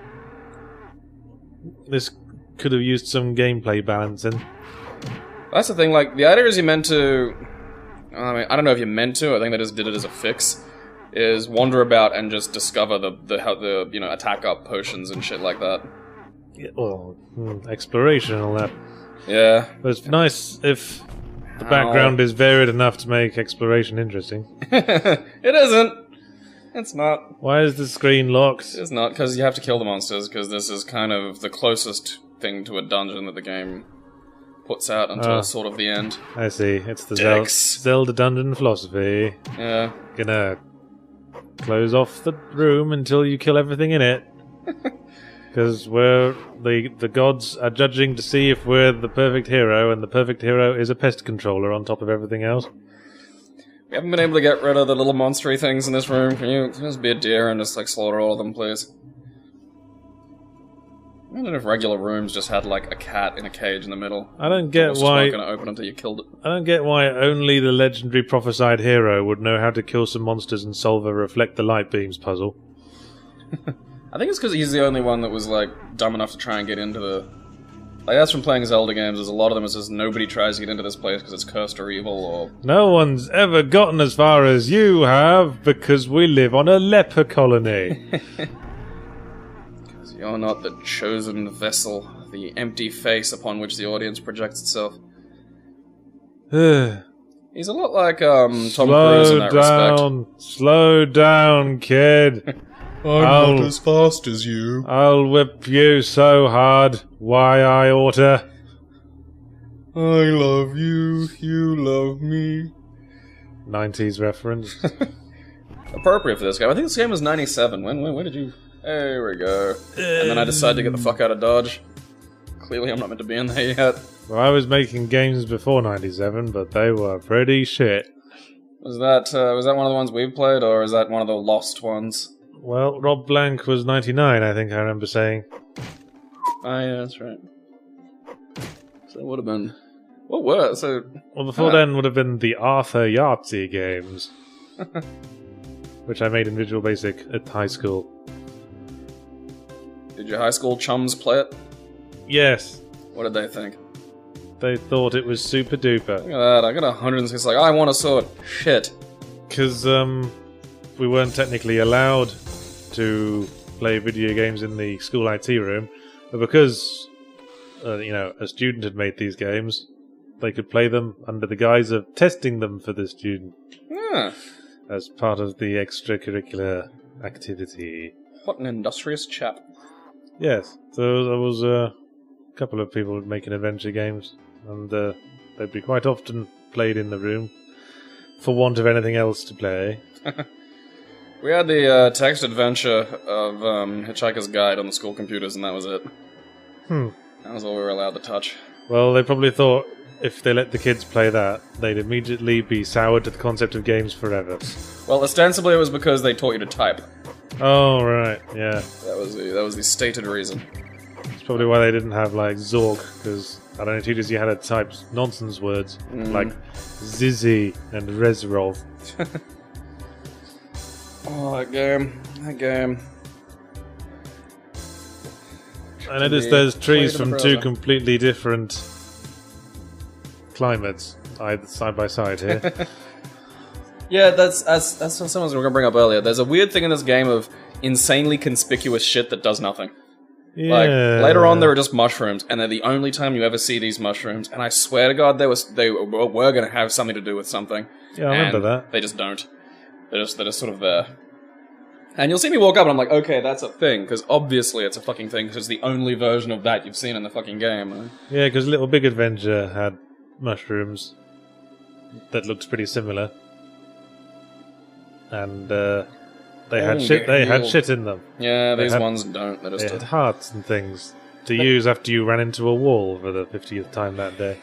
This could have used some gameplay balancing. That's the thing, like, the idea is you're meant to... I mean, I don't know if you're meant to, I think they just did it as a fix, is wander about and just discover the you know, attack up potions and shit like that. Yeah, well, exploration and all that. Yeah. But it's nice if the background is varied enough to make exploration interesting. It isn't! It's not. Why is the screen locked? It's not, because you have to kill the monsters, because this is kind of the closest thing to a dungeon that the game puts out until sort of the end. I see. It's the Dicks. Zelda dungeon philosophy. Yeah. Gonna close off the room until you kill everything in it. Because the gods are judging to see if we're the perfect hero, and the perfect hero is a pest controller on top of everything else. We haven't been able to get rid of the little monstery things in this room. Can you just be a deer and just, like, slaughter all of them, please? Imagine if regular rooms just had, like, a cat in a cage in the middle. I don't get why... Not gonna open until you killed it. I don't get why only the legendary prophesied hero would know how to kill some monsters and solve a reflect the light beams puzzle. I think it's because he's the only one that was, like, dumb enough to try and get into the... Like, that's from playing Zelda games, there's a lot of them that says nobody tries to get into this place because it's cursed or evil, or... No one's ever gotten as far as you have, because we live on a leper colony. Because you're not the chosen vessel, the empty face upon which the audience projects itself. He's a lot like, Tom Cruise in that respect. Slow down, kid. I'm not as fast as you. I'll whip you so hard, why I oughta. I love you, you love me. 90s reference. Appropriate for this game. I think this game was 97. When did you... There we go. And then I decided to get the fuck out of Dodge. Clearly I'm not meant to be in there yet. Well, I was making games before 97, but they were pretty shit. Was that one of the ones we've played, or is that one of the lost ones? Well, Rob Blanc was 99, I think I remember saying. Oh, yeah, that's right. So it would have been... What were... So... Well, before then would have been the Arthur Yahtzee games. Which I made in Visual Basic at high school. Did your high school chums play it? Yes. What did they think? They thought it was super duper. Look at that, I got 106, like, I want a sword. Shit. Because, we weren't technically allowed to play video games in the school IT room, but because, you know, a student had made these games, they could play them under the guise of testing them for the student. Yeah. As part of the extracurricular activity. What an industrious chap. Yes, so there was a couple of people making adventure games, and they'd be quite often played in the room, for want of anything else to play. We had the text adventure of Hitchhiker's Guide on the school computers, and that was it. That was all we were allowed to touch. Well, they probably thought if they let the kids play that, they'd immediately be soured to the concept of games forever. Well, ostensibly it was because they taught you to type. Oh, right, yeah. That was the stated reason. It's probably why they didn't have, like, Zorg, because I don't know, teachers you had to type nonsense words, like Zizzy and Resrov. Oh, that game. I noticed there's trees from two completely different climates, either side by side here. Yeah, that's what someone was going to bring up earlier. There's a weird thing in this game of insanely conspicuous shit that does nothing. Yeah. Like, later on there are just mushrooms, and they're the only time you ever see these mushrooms, and I swear to God they were going to have something to do with something. Yeah, I remember that. They just don't. They're just sort of there. And you'll see me walk up and I'm like, okay, that's a thing, because obviously it's a fucking thing, because it's the only version of that you've seen in the fucking game. Yeah, because Little Big Adventure had mushrooms that looked pretty similar. And they had shit in them. Yeah, these ones don't. They had hearts and things to use after you ran into a wall for the 50th time that day.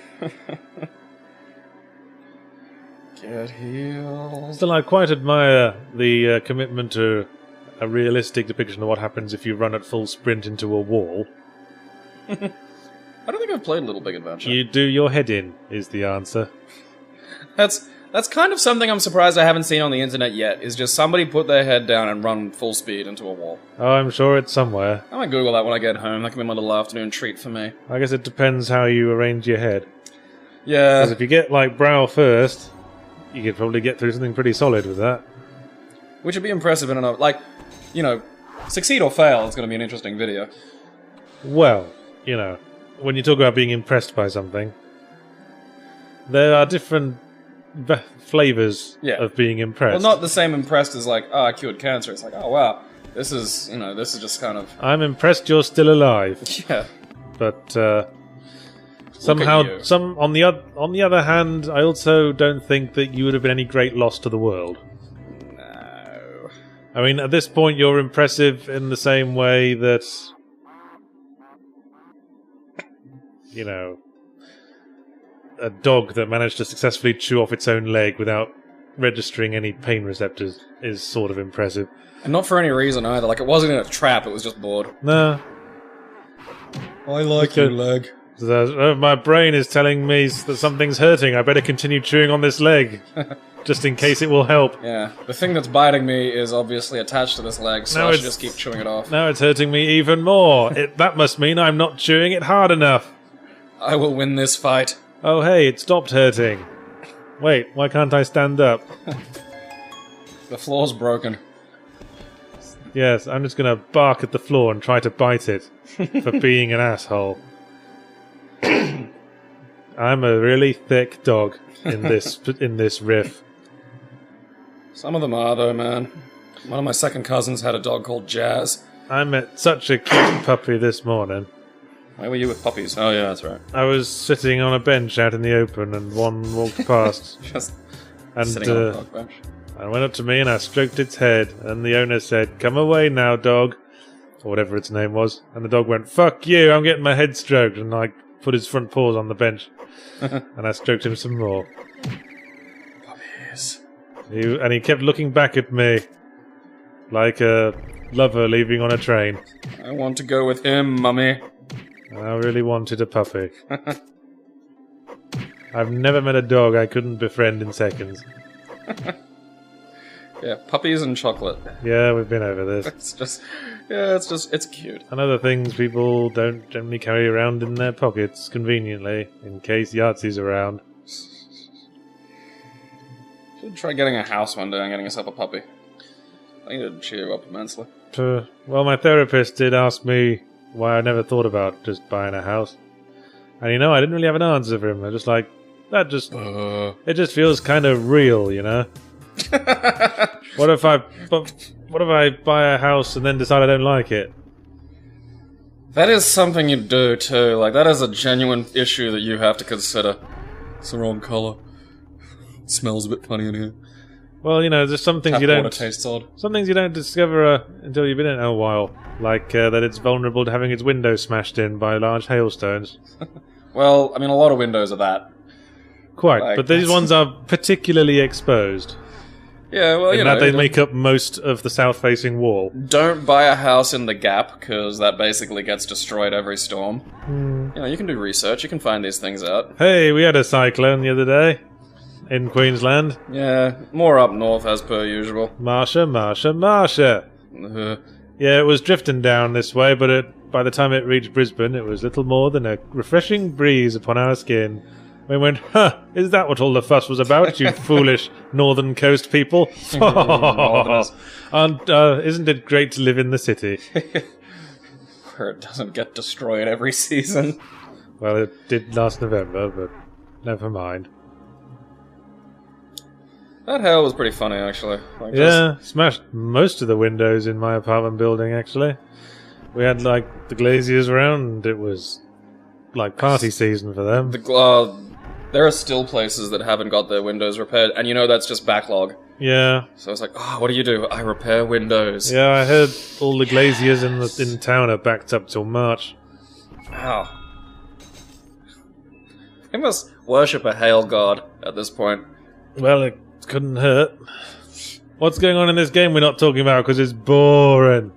Get healed. Still, I quite admire the commitment to a realistic depiction of what happens if you run at full sprint into a wall. I don't think I've played Little Big Adventure. You do your head in, is the answer. That's kind of something I'm surprised I haven't seen on the internet yet, is just somebody put their head down and run full speed into a wall. Oh, I'm sure it's somewhere. I might Google that when I get home. That can be my little afternoon treat for me. I guess it depends how you arrange your head. Yeah. Because if you get, like, brow first, you could probably get through something pretty solid with that. Which would be impressive in and of, like, you know, succeed or fail, it's going to be an interesting video. Well, you know, when you talk about being impressed by something, there are different flavors of being impressed. Well, not the same impressed as, like, oh, I cured cancer. It's like, oh, wow, this is, you know, this is just kind of... I'm impressed you're still alive. Yeah. But, somehow, on the other hand, I also don't think that you would have been any great loss to the world. No. I mean, at this point, you're impressive in the same way that, you know, a dog that managed to successfully chew off its own leg without registering any pain receptors is sort of impressive. And not for any reason either. Like, it wasn't in a trap, it was just bored. No. I like your leg. My brain is telling me that something's hurting. I better continue chewing on this leg. Just in case it will help. Yeah. The thing that's biting me is obviously attached to this leg, so I should just keep chewing it off. Now it's hurting me even more. That must mean I'm not chewing it hard enough. I will win this fight. Oh hey, it stopped hurting. Wait, why can't I stand up? The floor's broken. Yes, I'm just gonna bark at the floor and try to bite it for being an asshole. I'm a really thick dog in this riff. Some of them are, though, man. One of my second cousins had a dog called Jazz. I met such a cute puppy this morning. Where were you with puppies? Oh, yeah, that's right. I was sitting on a bench out in the open, and one walked past. Just and, sitting on a dog bench. I went up to me and I stroked its head, and the owner said, "Come away now, dog," or whatever its name was. And the dog went, "Fuck you, I'm getting my head stroked," and I put his front paws on the bench, and I stroked him some more. Puppies. And he kept looking back at me, like a lover leaving on a train. I want to go with him, mummy. I really wanted a puppy. I've never met a dog I couldn't befriend in seconds. Yeah, puppies and chocolate. Yeah, we've been over this. It's cute. And other things people don't generally carry around in their pockets, conveniently, in case Yahtzee's around. Should try getting a house one day and getting yourself a puppy. I think it'd cheer you up immensely. Well, my therapist did ask me why I never thought about just buying a house. And you know, I didn't really have an answer for him. I was just like, it just feels kind of real, you know? What if I buy a house and then decide I don't like it? That is something you do too. Like, that is a genuine issue that you have to consider. It's the wrong color. It smells a bit funny in here. Well, you know, there's some things you don't. Water tastes odd. Some things you don't discover until you've been in it a while, like that it's vulnerable to having its windows smashed in by large hailstones. Well, I mean, a lot of windows are that. Quite, but these ones are particularly exposed. Yeah, well, in that they make up most of the south-facing wall. Don't buy a house in the Gap, because that basically gets destroyed every storm. You know, you can do research, you can find these things out. Hey, we had a cyclone the other day in Queensland. Yeah, more up north as per usual. Marsha. Yeah, it was drifting down this way, but by the time it reached Brisbane, it was little more than a refreshing breeze upon our skin. We went, huh, is that what all the fuss was about, you foolish northern coast people? And isn't it great to live in the city? Where it doesn't get destroyed every season. Well, it did last November, but never mind. That hail was pretty funny, actually. Like, yeah, smashed most of the windows in my apartment building, actually. We had, like, the glaziers around, and it was, like, party season for them. There are still places that haven't got their windows repaired, and you know that's just backlog. Yeah. So it's like, oh, what do you do? I repair windows. Yeah, I heard all the glaziers in town are backed up till March. Wow. They must worship a hail god at this point. Well, it couldn't hurt. What's going on in this game we're not talking about because it's boring?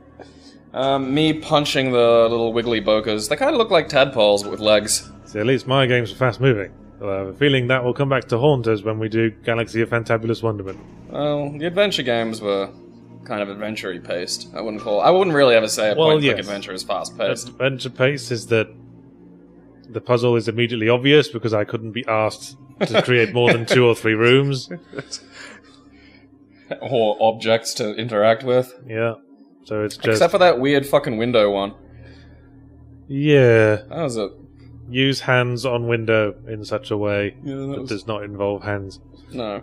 Me punching the little wiggly bokers. They kind of look like tadpoles, but with legs. See, at least my games are fast-moving. I have a feeling that will come back to haunt us when we do Galaxy of Fantabulous Wonderment. Well, the adventure games were kind of adventure-y paced. I wouldn't really ever say a point-and-click adventure is fast-paced. Adventure pace is that the puzzle is immediately obvious because I couldn't be asked to create more than 2 or 3 rooms. Or objects to interact with. Yeah. So it's just... Except for that weird fucking window one. Yeah. That was it. Use hands on window in such a way that does not involve hands. No.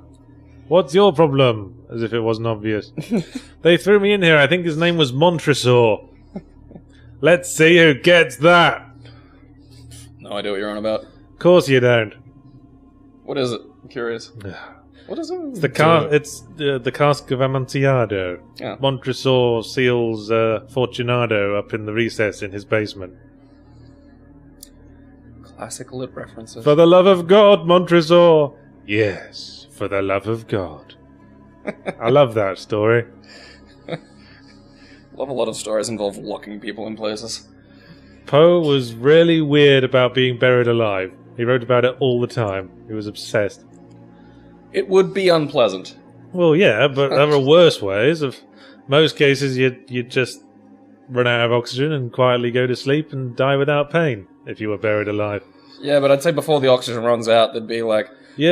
What's your problem? As if it wasn't obvious. They threw me in here. I think his name was Montresor. Let's see who gets that. No idea what you're on about. Of course you don't. What is it? I'm curious. What is it? It's the cask of Amontillado. Yeah. Montresor seals Fortunado up in the recess in his basement. Classic lit references. For the love of God, Montresor! Yes, for the love of God. I love that story. Love a lot of stories involve locking people in places. Poe was really weird about being buried alive. He wrote about it all the time. He was obsessed. It would be unpleasant. Well, yeah, but there are worse ways. Of most cases, you'd just run out of oxygen and quietly go to sleep and die without pain if you were buried alive. Yeah, but I'd say before the oxygen runs out, there'd be like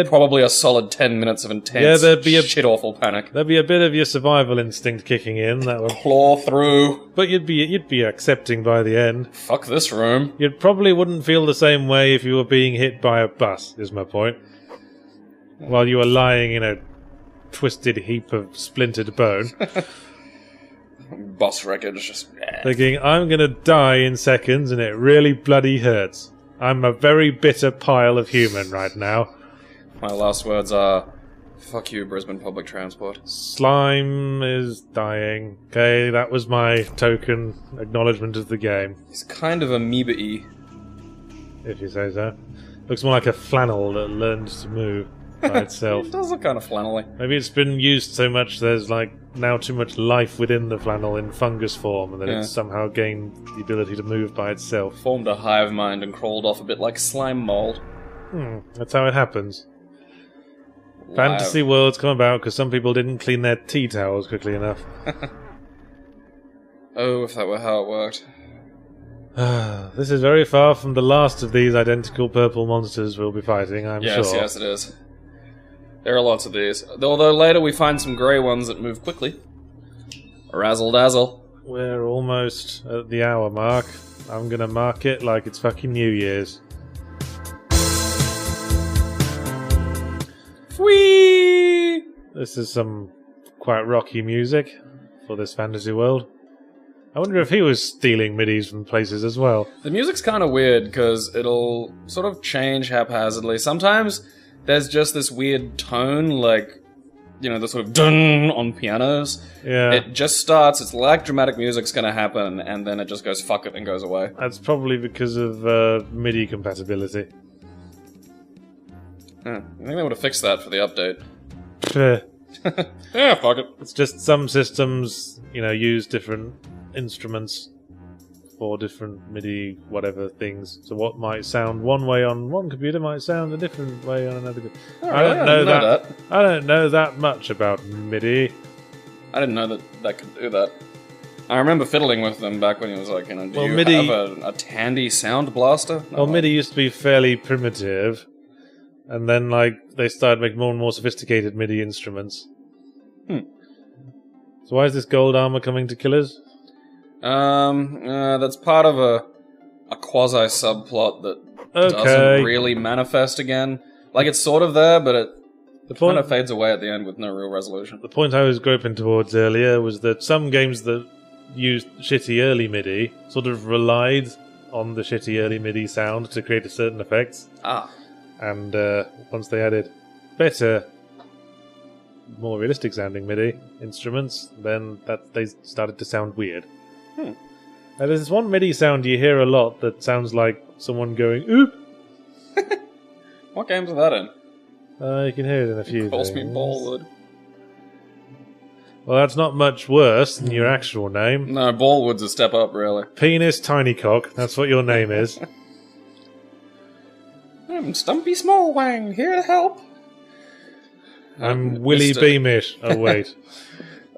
probably a solid 10 minutes of intense, shit-awful panic. There'd be a bit of your survival instinct kicking in. That would claw through. But you'd be accepting by the end. Fuck this room. You probably wouldn't feel the same way if you were being hit by a bus, is my point. While you were lying in a twisted heap of splintered bone. Bus wreckage, just... Thinking, I'm gonna die in seconds and it really bloody hurts. I'm a very bitter pile of human right now. My last words are, fuck you, Brisbane public transport. Slime is dying. Okay, that was my token acknowledgement of the game. He's kind of amoeba-y. If you say so. Looks more like a flannel that learned to move by itself. It does look kind of flannelly. Maybe it's been used so much there's like now too much life within the flannel in fungus form and that it's somehow gained the ability to move by itself. Formed a hive mind and crawled off a bit like slime mold. That's how it happens. Fantasy worlds come about because some people didn't clean their tea towels quickly enough. Oh, if that were how it worked. This is very far from the last of these identical purple monsters we'll be fighting, I'm sure. Yes, it is. There are lots of these. Although later we find some grey ones that move quickly. Razzle dazzle. We're almost at the hour mark. I'm gonna mark it like it's fucking New Year's. Whee! This is some quite rocky music for this fantasy world. I wonder if he was stealing midis from places as well. The music's kind of weird because it'll sort of change haphazardly. Sometimes there's just this weird tone, like, you know, the sort of dun on pianos. Yeah. It just starts, it's like dramatic music's gonna happen, and then it just goes fuck it and goes away. That's probably because of MIDI compatibility. I think they would have fixed that for the update. Yeah, fuck it. It's just some systems, use different instruments for different MIDI whatever things. So what might sound one way on one computer might sound a different way on another computer. Oh, I really? don't know didn't that. I don't know that much about MIDI. I didn't know that could do that. I remember fiddling with them back when he was like, do you MIDI have a Tandy sound blaster? No, Well, MIDI used to be fairly primitive, and then they started making more and more sophisticated MIDI instruments. So why is this gold armor coming to kill us? That's part of a quasi subplot that doesn't really manifest again. Like, it's sort of there, but it kind of fades away at the end with no real resolution. The point I was groping towards earlier was that some games that used shitty early MIDI sort of relied on the shitty early MIDI sound to create a certain effects. And once they added better, more realistic sounding MIDI instruments, then they started to sound weird. Now, there's this one MIDI sound you hear a lot that sounds like someone going oop. What games are that in? You can hear it in a few Calls things. me Ballwood. Well, that's not much worse than your actual name. No, Ballwood's a step up, really. Penis Tiny Cock, that's what your name is. I'm Stumpy Smallwang, here to help. I'm Willy Mr. Beamish. Oh, wait.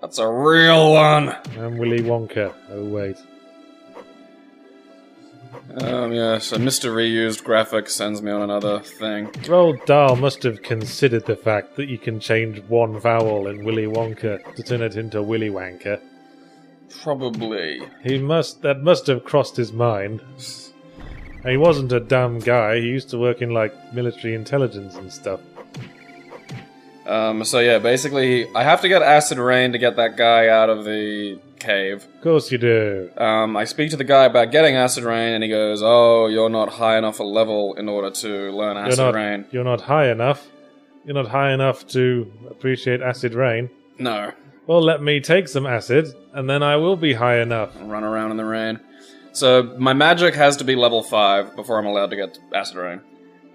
That's a real one. I'm Willy Wonka. Oh, wait. Yeah, so Mr. Reused Graphics sends me on another thing. Roald Dahl must have considered the fact that you can change one vowel in Willy Wonka to turn it into Willy Wanker. Probably. That must have crossed his mind. And he wasn't a dumb guy. He used to work in, military intelligence and stuff. So yeah, basically, I have to get Acid Rain to get that guy out of the cave. Of course you do. I speak to the guy about getting Acid Rain, and he goes, "Oh, you're not high enough a level in order to learn Acid Rain." You're not high enough. You're not high enough to appreciate Acid Rain. No. Well, let me take some acid, and then I will be high enough. Run around in the rain. So my magic has to be level 5 before I'm allowed to get Acid Rain.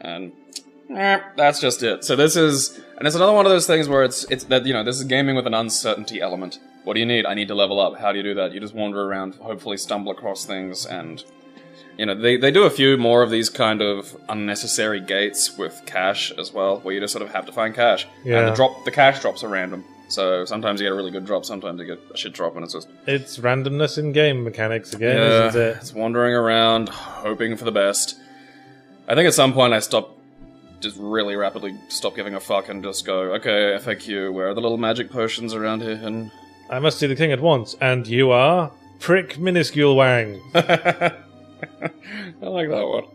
And that's just it. So this is... And it's another one of those things where it's that, this is gaming with an uncertainty element. What do you need? I need to level up. How do you do that? You just wander around, hopefully stumble across things, and... they do a few more of these kind of unnecessary gates with cash as well, where you just sort of have to find cash. Yeah. And the cash drops are random. So sometimes you get a really good drop, sometimes you get a shit drop, and it's just... It's randomness in game mechanics again, yeah, isn't it? It's wandering around, hoping for the best. I think at some point I just really rapidly stop giving a fuck and just go, okay, FAQ, where are the little magic potions around here? And I must see the king at once, and you are Prick Minuscule Wang. I like that one.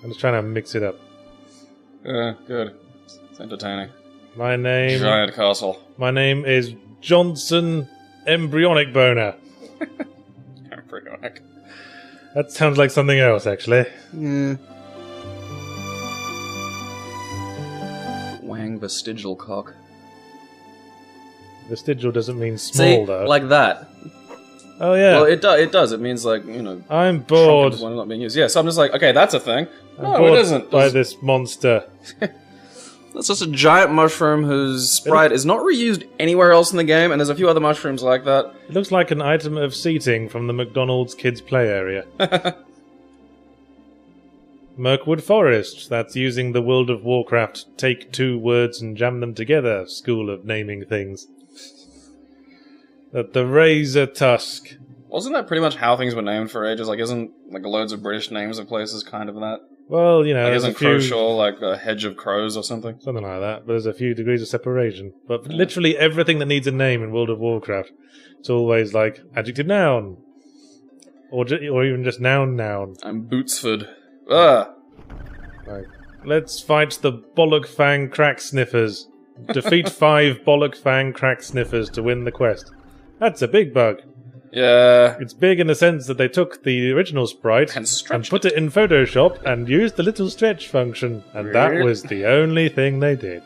I'm just trying to mix it up. Yeah, good. It's entertaining. My name... Giant castle. My name is Johnson Embryonic Boner. Embryonic. That sounds like something else, actually. Wang vestigial cock. Vestigial doesn't mean small, though. Like that. Oh, yeah. Well, it does. It means, I'm bored. One not being used. Yeah, so I'm just like, okay, that's a thing. I'm No, bored it isn't. by this monster. That's just a giant mushroom whose sprite is not reused anywhere else in the game, and there's a few other mushrooms like that. It looks like an item of seating from the McDonald's kids' play area. Mirkwood Forest. That's using the World of Warcraft take 2 words and jam them together school of naming things. The Razor Tusk. Wasn't that pretty much how things were named for ages? Isn't loads of British names of places kind of that? Well, there's isn't a few... Crowshaw like a hedge of crows or something? Something like that, but there's a few degrees of separation. But literally everything that needs a name in World of Warcraft, it's always like adjective noun. Or even just noun. I'm Bootsford. Ugh! Right. Let's fight the Bollock Fang Crack Sniffers. Defeat 5 Bollock Fang Crack Sniffers to win the quest. That's a big bug. Yeah. It's big in the sense that they took the original sprite and put it in Photoshop and used the little stretch function, and that was the only thing they did.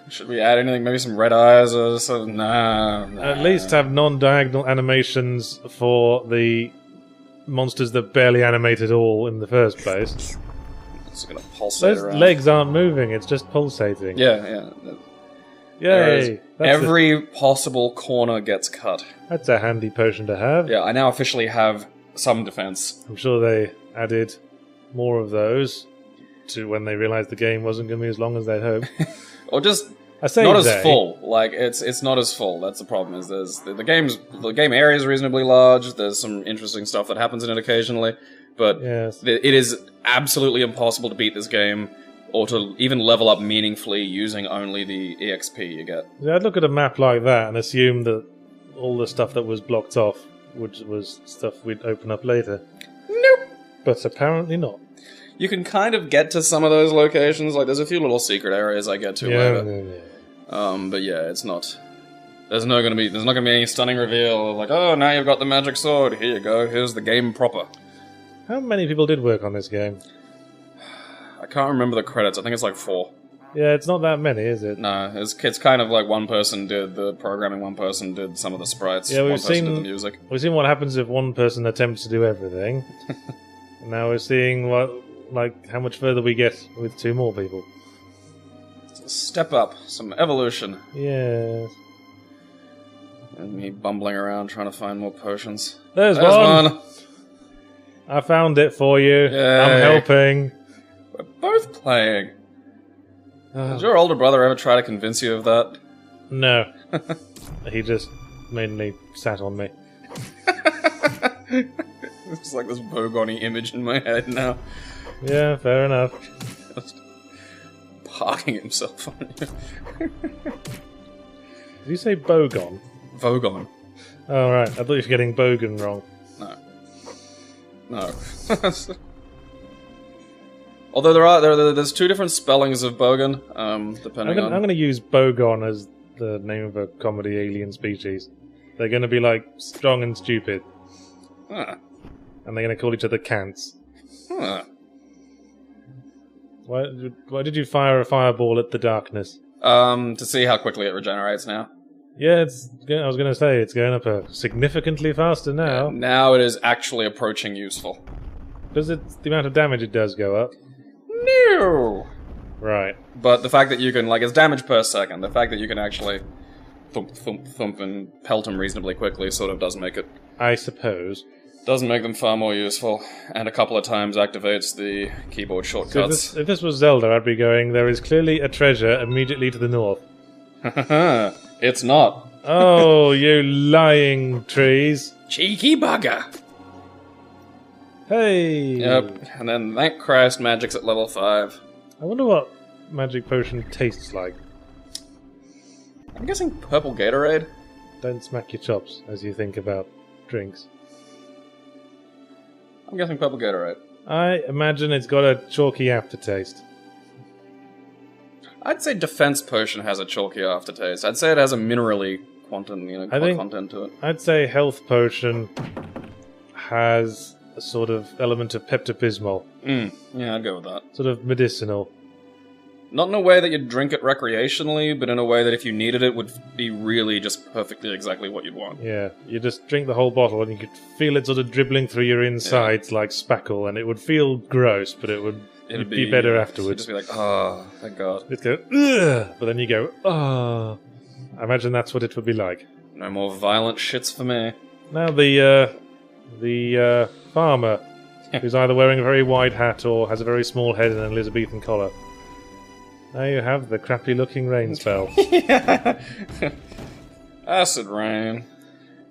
Should we add anything? Maybe some red eyes or something? Nah. At least have non-diagonal animations for the monsters that barely animate at all in the first place. It's gonna pulsate Those around. legs aren't moving, it's just pulsating. Yeah. Yay! Every possible corner gets cut. That's a handy potion to have. Yeah, I now officially have some defense. I'm sure they added more of those to when they realized the game wasn't going to be as long as they'd hoped. Or just I say not as full. Like it's not as full. That's the problem. Is there's the game area is reasonably large. There's some interesting stuff that happens in it occasionally, but yes. it is absolutely impossible to beat this game or to even level up meaningfully using only the EXP you get. Yeah, I'd look at a map like that and assume that all the stuff that was blocked off was stuff we'd open up later. Nope. But apparently not. You can kind of get to some of those locations. Like there's a few little secret areas I get to later. But yeah, it's not. There's not gonna be any stunning reveal of like, oh, now you've got the magic sword. Here you go. Here's the game proper. How many people did work on this game? I can't remember the credits. I think it's like 4. Yeah, it's not that many, is it? No, it's kind of like one person did the programming, one person did some of the sprites, one person did the music. We've seen what happens if one person attempts to do everything. And now we're seeing how much further we get with 2 more people. Step up, some evolution. Yes. And me bumbling around trying to find more potions. There's one! I found it for you. Yay. I'm helping. We're both playing. Did your older brother ever try to convince you of that? No. He just mainly sat on me. It's like this Bogon-y image in my head now. Yeah, fair enough. Just parking himself on you. Did you say Bogon? Vogon. Oh, right. I thought you were getting Bogan wrong. No. Although there's 2 different spellings of Bogan, depending on... I'm going to use Bogon as the name of a comedy alien species. They're going to be, like, strong and stupid. Huh. And they're going to call each other cants. Huh. Why did you fire a fireball at the darkness? To see how quickly it regenerates now. Yeah, I was going to say, it's going up significantly faster now. Yeah, now it is actually approaching useful. Does the amount of damage it does go up? No! Right. But the fact that you can, like, it's damage per second. The fact that you can actually thump, thump, thump and pelt them reasonably quickly sort of does make it... I suppose. Does make them far more useful, and a couple of times activates the keyboard shortcuts. So if this was Zelda, I'd be going, there is clearly a treasure immediately to the north. It's not. Oh, you lying trees. Cheeky bugger! Hey! Yep, and then thank Christ magic's at level 5. I wonder what magic potion tastes like. I'm guessing purple Gatorade? Don't smack your chops as you think about drinks. I'm guessing purple Gatorade. I imagine it's got a chalky aftertaste. I'd say defense potion has a chalky aftertaste. I'd say it has a minerally content to it. I'd say health potion has a sort of element of pepto-bismol. Yeah, I'd go with that. Sort of medicinal. Not in a way that you'd drink it recreationally, but in a way that if you needed it would be really just perfectly exactly what you'd want. Yeah, you just drink the whole bottle and you could feel it sort of dribbling through your insides like spackle, and it would feel gross, but it'd be better afterwards. You'd just be like, oh, thank God. It'd go, ugh, but then you go, oh. I imagine that's what it would be like. No more violent shits for me. Now the farmer, who's either wearing a very wide hat or has a very small head and an Elizabethan collar. Now you have the crappy-looking rain spell. Yeah. Acid rain.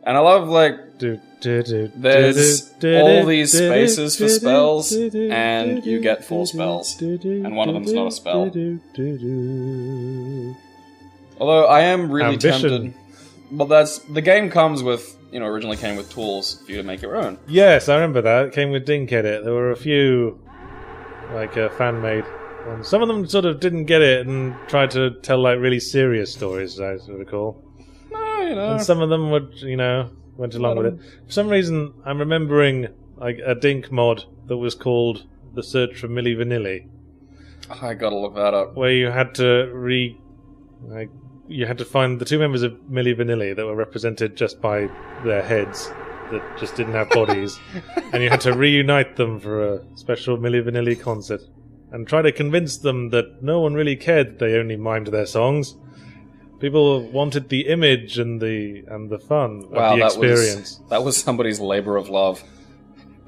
And I love, like, there's all these spaces for spells, and you get 4 spells. And one of them's not a spell. Although I am really tempted... Well, the game comes with, originally came with tools for you to make your own. Yes, I remember that. It came with Dink Edit. There were a few, fan-made ones. Some of them sort of didn't get it and tried to tell, really serious stories, as I recall. No, And some of them would, went along with it. For some reason, I'm remembering, a Dink mod that was called The Search for Milli Vanilli. I gotta look that up. Where you had to you had to find the 2 members of Milli Vanilli that were represented just by their heads that just didn't have bodies, and you had to reunite them for a special Milli Vanilli concert and try to convince them that no one really cared that they only mimed their songs. People wanted the image and the fun Wow, of the experience. that was somebody's labor of love.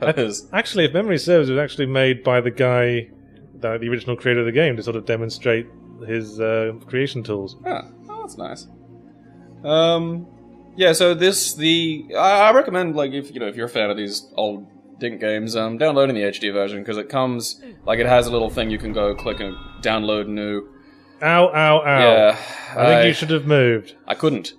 That is. Actually, if memory serves, it was actually made by the guy, the original creator of the game, to sort of demonstrate his creation tools. Oh, that's nice. Yeah. So I recommend, like, if you're a fan of these old Dink games, downloading the HD version, because it comes it has a little thing you can go click and download new. Ow, ow, ow. Yeah, I think you should have moved. I couldn't.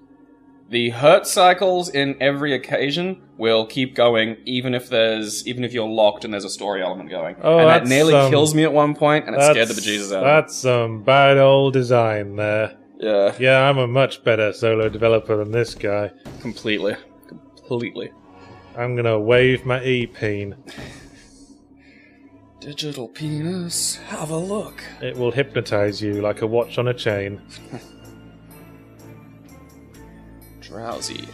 The hurt cycles in every occasion will keep going, even if you're locked and there's a story element going. Oh, and that nearly kills me at one point, and it scared the bejesus out of me. That's some bad old design there. Yeah. Yeah, I'm a much better solo developer than this guy. Completely. I'm gonna wave my E-peen. Digital penis, have a look. It will hypnotize you like a watch on a chain. Drowsy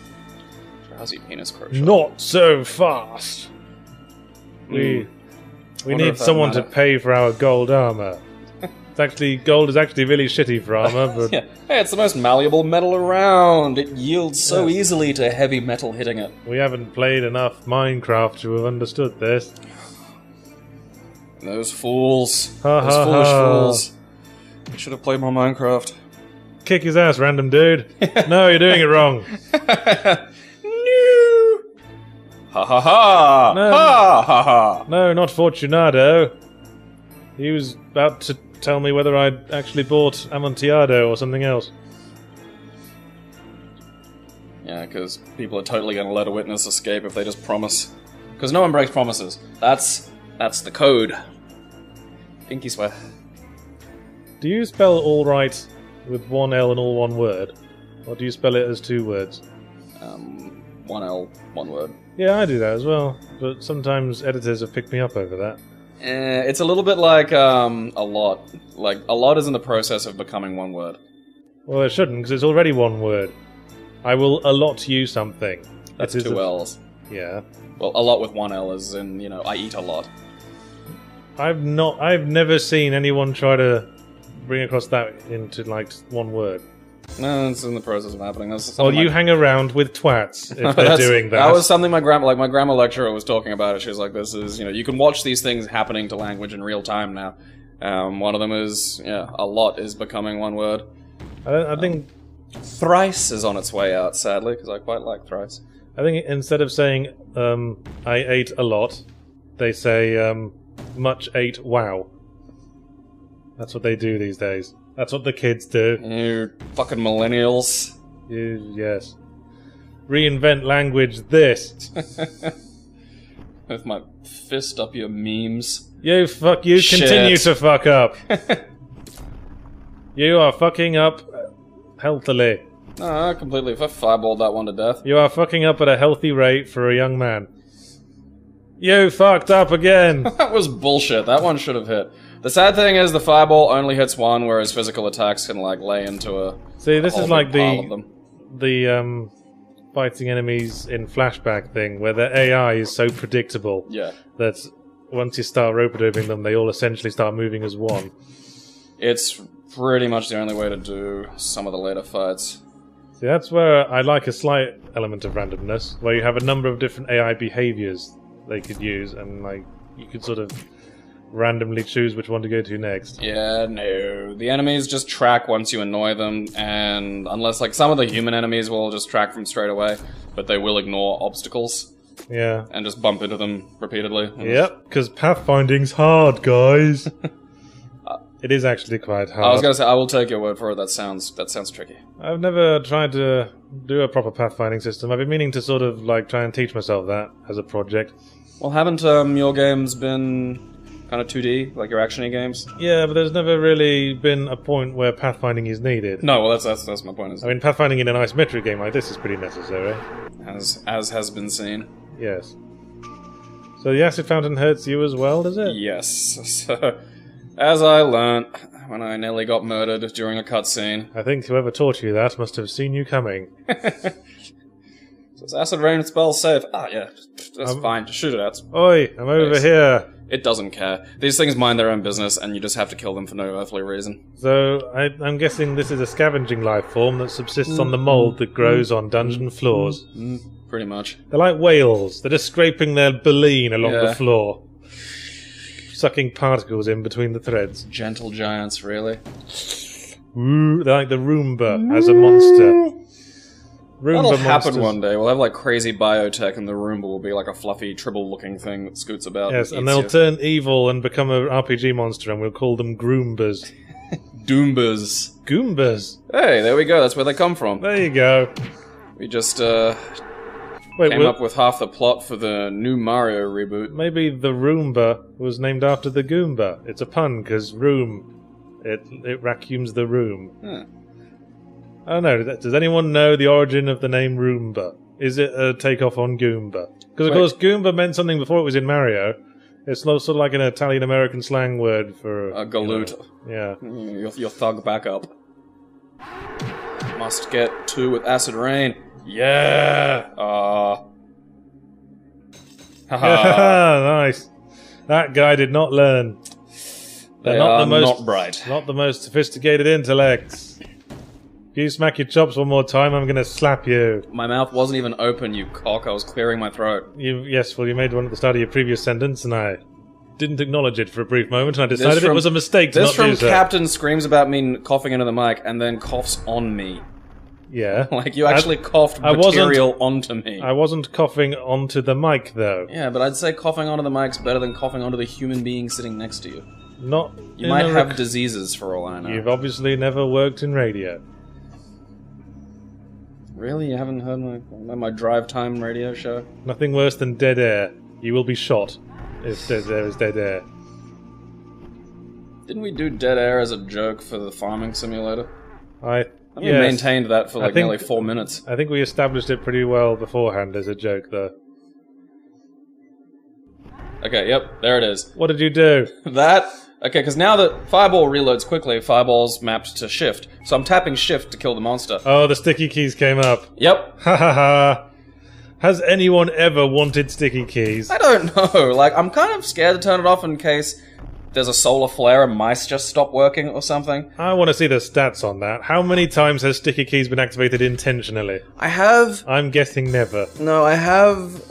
penis crochet. Not so fast. We need someone to pay for our gold armor. Gold is actually really shitty for armor, but yeah. Hey, it's the most malleable metal around. It yields so easily to heavy metal hitting it. We haven't played enough Minecraft to have understood this. Those fools. Those foolish fools. You should have played more Minecraft. Kick his ass, random dude. No, you're doing it wrong. No. Ha ha ha. No. Ha ha ha. No, not Fortunato. He was about to tell me whether I'd actually bought Amontillado or something else. Yeah, because people are totally going to let a witness escape if they just promise. Because no one breaks promises. That's the code. Pinky swear. Do you spell all right with one L and all one word? Or do you spell it as two words? One L, one word. Yeah, I do that as well. But sometimes editors have picked me up over that. It's a little bit like a lot. Like, a lot is in the process of becoming one word. Well, it shouldn't, because it's already one word. I will allot you something. That's two L's. Yeah. Well, a lot with one L is in, I eat a lot. I've never seen anyone try to bring across that into, like, one word. No, it's in the process of happening. Well, you hang around with twats if they're doing that. That was something my grammar lecturer was talking about it. She was like, this is, you can watch these things happening to language in real time now. One of them is, a lot is becoming one word. I think thrice is on its way out, sadly, because I quite like thrice. I think instead of saying, I ate a lot, they say, much ate wow. That's what they do these days. That's what the kids do. You fucking millennials. Yes. Reinvent language this. With my fist up your memes. You continue to fuck up. You are fucking up healthily. No, completely. If I fireballed that one to death. You are fucking up at a healthy rate for a young man. You fucked up again. That was bullshit. That one should have hit. The sad thing is the fireball only hits one, whereas physical attacks can, lay into a See, this is like the fighting enemies in Flashback thing, where their AI is so predictable that once you start rope-a-doping them, they all essentially start moving as one. It's pretty much the only way to do some of the later fights. See, that's where I like a slight element of randomness, where you have a number of different AI behaviors they could use, and you could sort of randomly choose which one to go to next. Yeah, no. The enemies just track once you annoy them, and unless, some of the human enemies will just track from straight away, but they will ignore obstacles. Yeah. And just bump into them repeatedly. Yep, because pathfinding's hard, guys. It is actually quite hard. I was gonna say, I will take your word for it, that sounds tricky. I've never tried to do a proper pathfinding system. I've been meaning to sort of, try and teach myself that as a project. Well, haven't your games been kind of 2D, like your action-y games? Yeah, but there's never really been a point where pathfinding is needed. No, well, that's my point. I mean, pathfinding in an isometric game like this is pretty necessary. As has been seen. Yes. So the acid fountain hurts you as well, does it? Yes. So, as I learnt when I nearly got murdered during a cutscene. I think whoever taught you that must have seen you coming. So it's acid rain spell safe. Ah, yeah. That's fine. Just shoot it out. Oi, I'm over here. It doesn't care. These things mind their own business, and you just have to kill them for no earthly reason. So, I'm guessing this is a scavenging life form that subsists on the mould that grows on dungeon floors. Pretty much. They're like whales. They're just scraping their baleen along the floor. Sucking particles in between the threads. Gentle giants, really. Ooh, they're like the Roomba as a monster. That'll happen one day. We'll have like crazy biotech, and the Roomba will be like a fluffy, tribble-looking thing that scoots about. Yes, and they'll turn evil and become an RPG monster, and we'll call them Groombas. Doombas. Goombas. Hey, there we go. That's where they come from. There you go. We just came up with half the plot for the new Mario reboot. Maybe the Roomba was named after the Goomba. It's a pun, because room. It vacuums the room. Huh. I don't know. Does anyone know the origin of the name Roomba? Is it a takeoff on Goomba? Because, of course, Goomba meant something before it was in Mario. It's sort of like an Italian-American slang word for... A galoot. Yeah. Your thug backup. Must get 2 with acid rain. Yeah! Haha. Nice. That guy did not learn. They are not bright. Not the most sophisticated intellects. If you smack your chops one more time, I'm gonna slap you. My mouth wasn't even open, you cock. I was clearing my throat. Yes, well, you made one at the start of your previous sentence, and I didn't acknowledge it for a brief moment, and I decided it was a mistake to not do so. This from Captain screams about me coughing into the mic, and then coughs on me. Yeah. Like, you actually coughed material onto me. I wasn't coughing onto the mic, though. Yeah, but I'd say coughing onto the mic's better than coughing onto the human being sitting next to you. You might have diseases, for all I know. You've obviously never worked in radio. Really? You haven't heard my drive time radio show? Nothing worse than dead air. You will be shot if there is dead air. Didn't we do dead air as a joke for the farming simulator? We maintained that for nearly 4 minutes. I think we established it pretty well beforehand as a joke, though. Okay, yep, there it is. What did you do? Okay, because now that Fireball reloads quickly, Fireball's mapped to Shift. So I'm tapping Shift to kill the monster. Oh, the sticky keys came up. Yep. Ha ha ha. Has anyone ever wanted sticky keys? I don't know. Like, I'm kind of scared to turn it off in case there's a solar flare and mice just stop working or something. I want to see the stats on that. How many times has sticky keys been activated intentionally? I have... I'm guessing never. No, I have...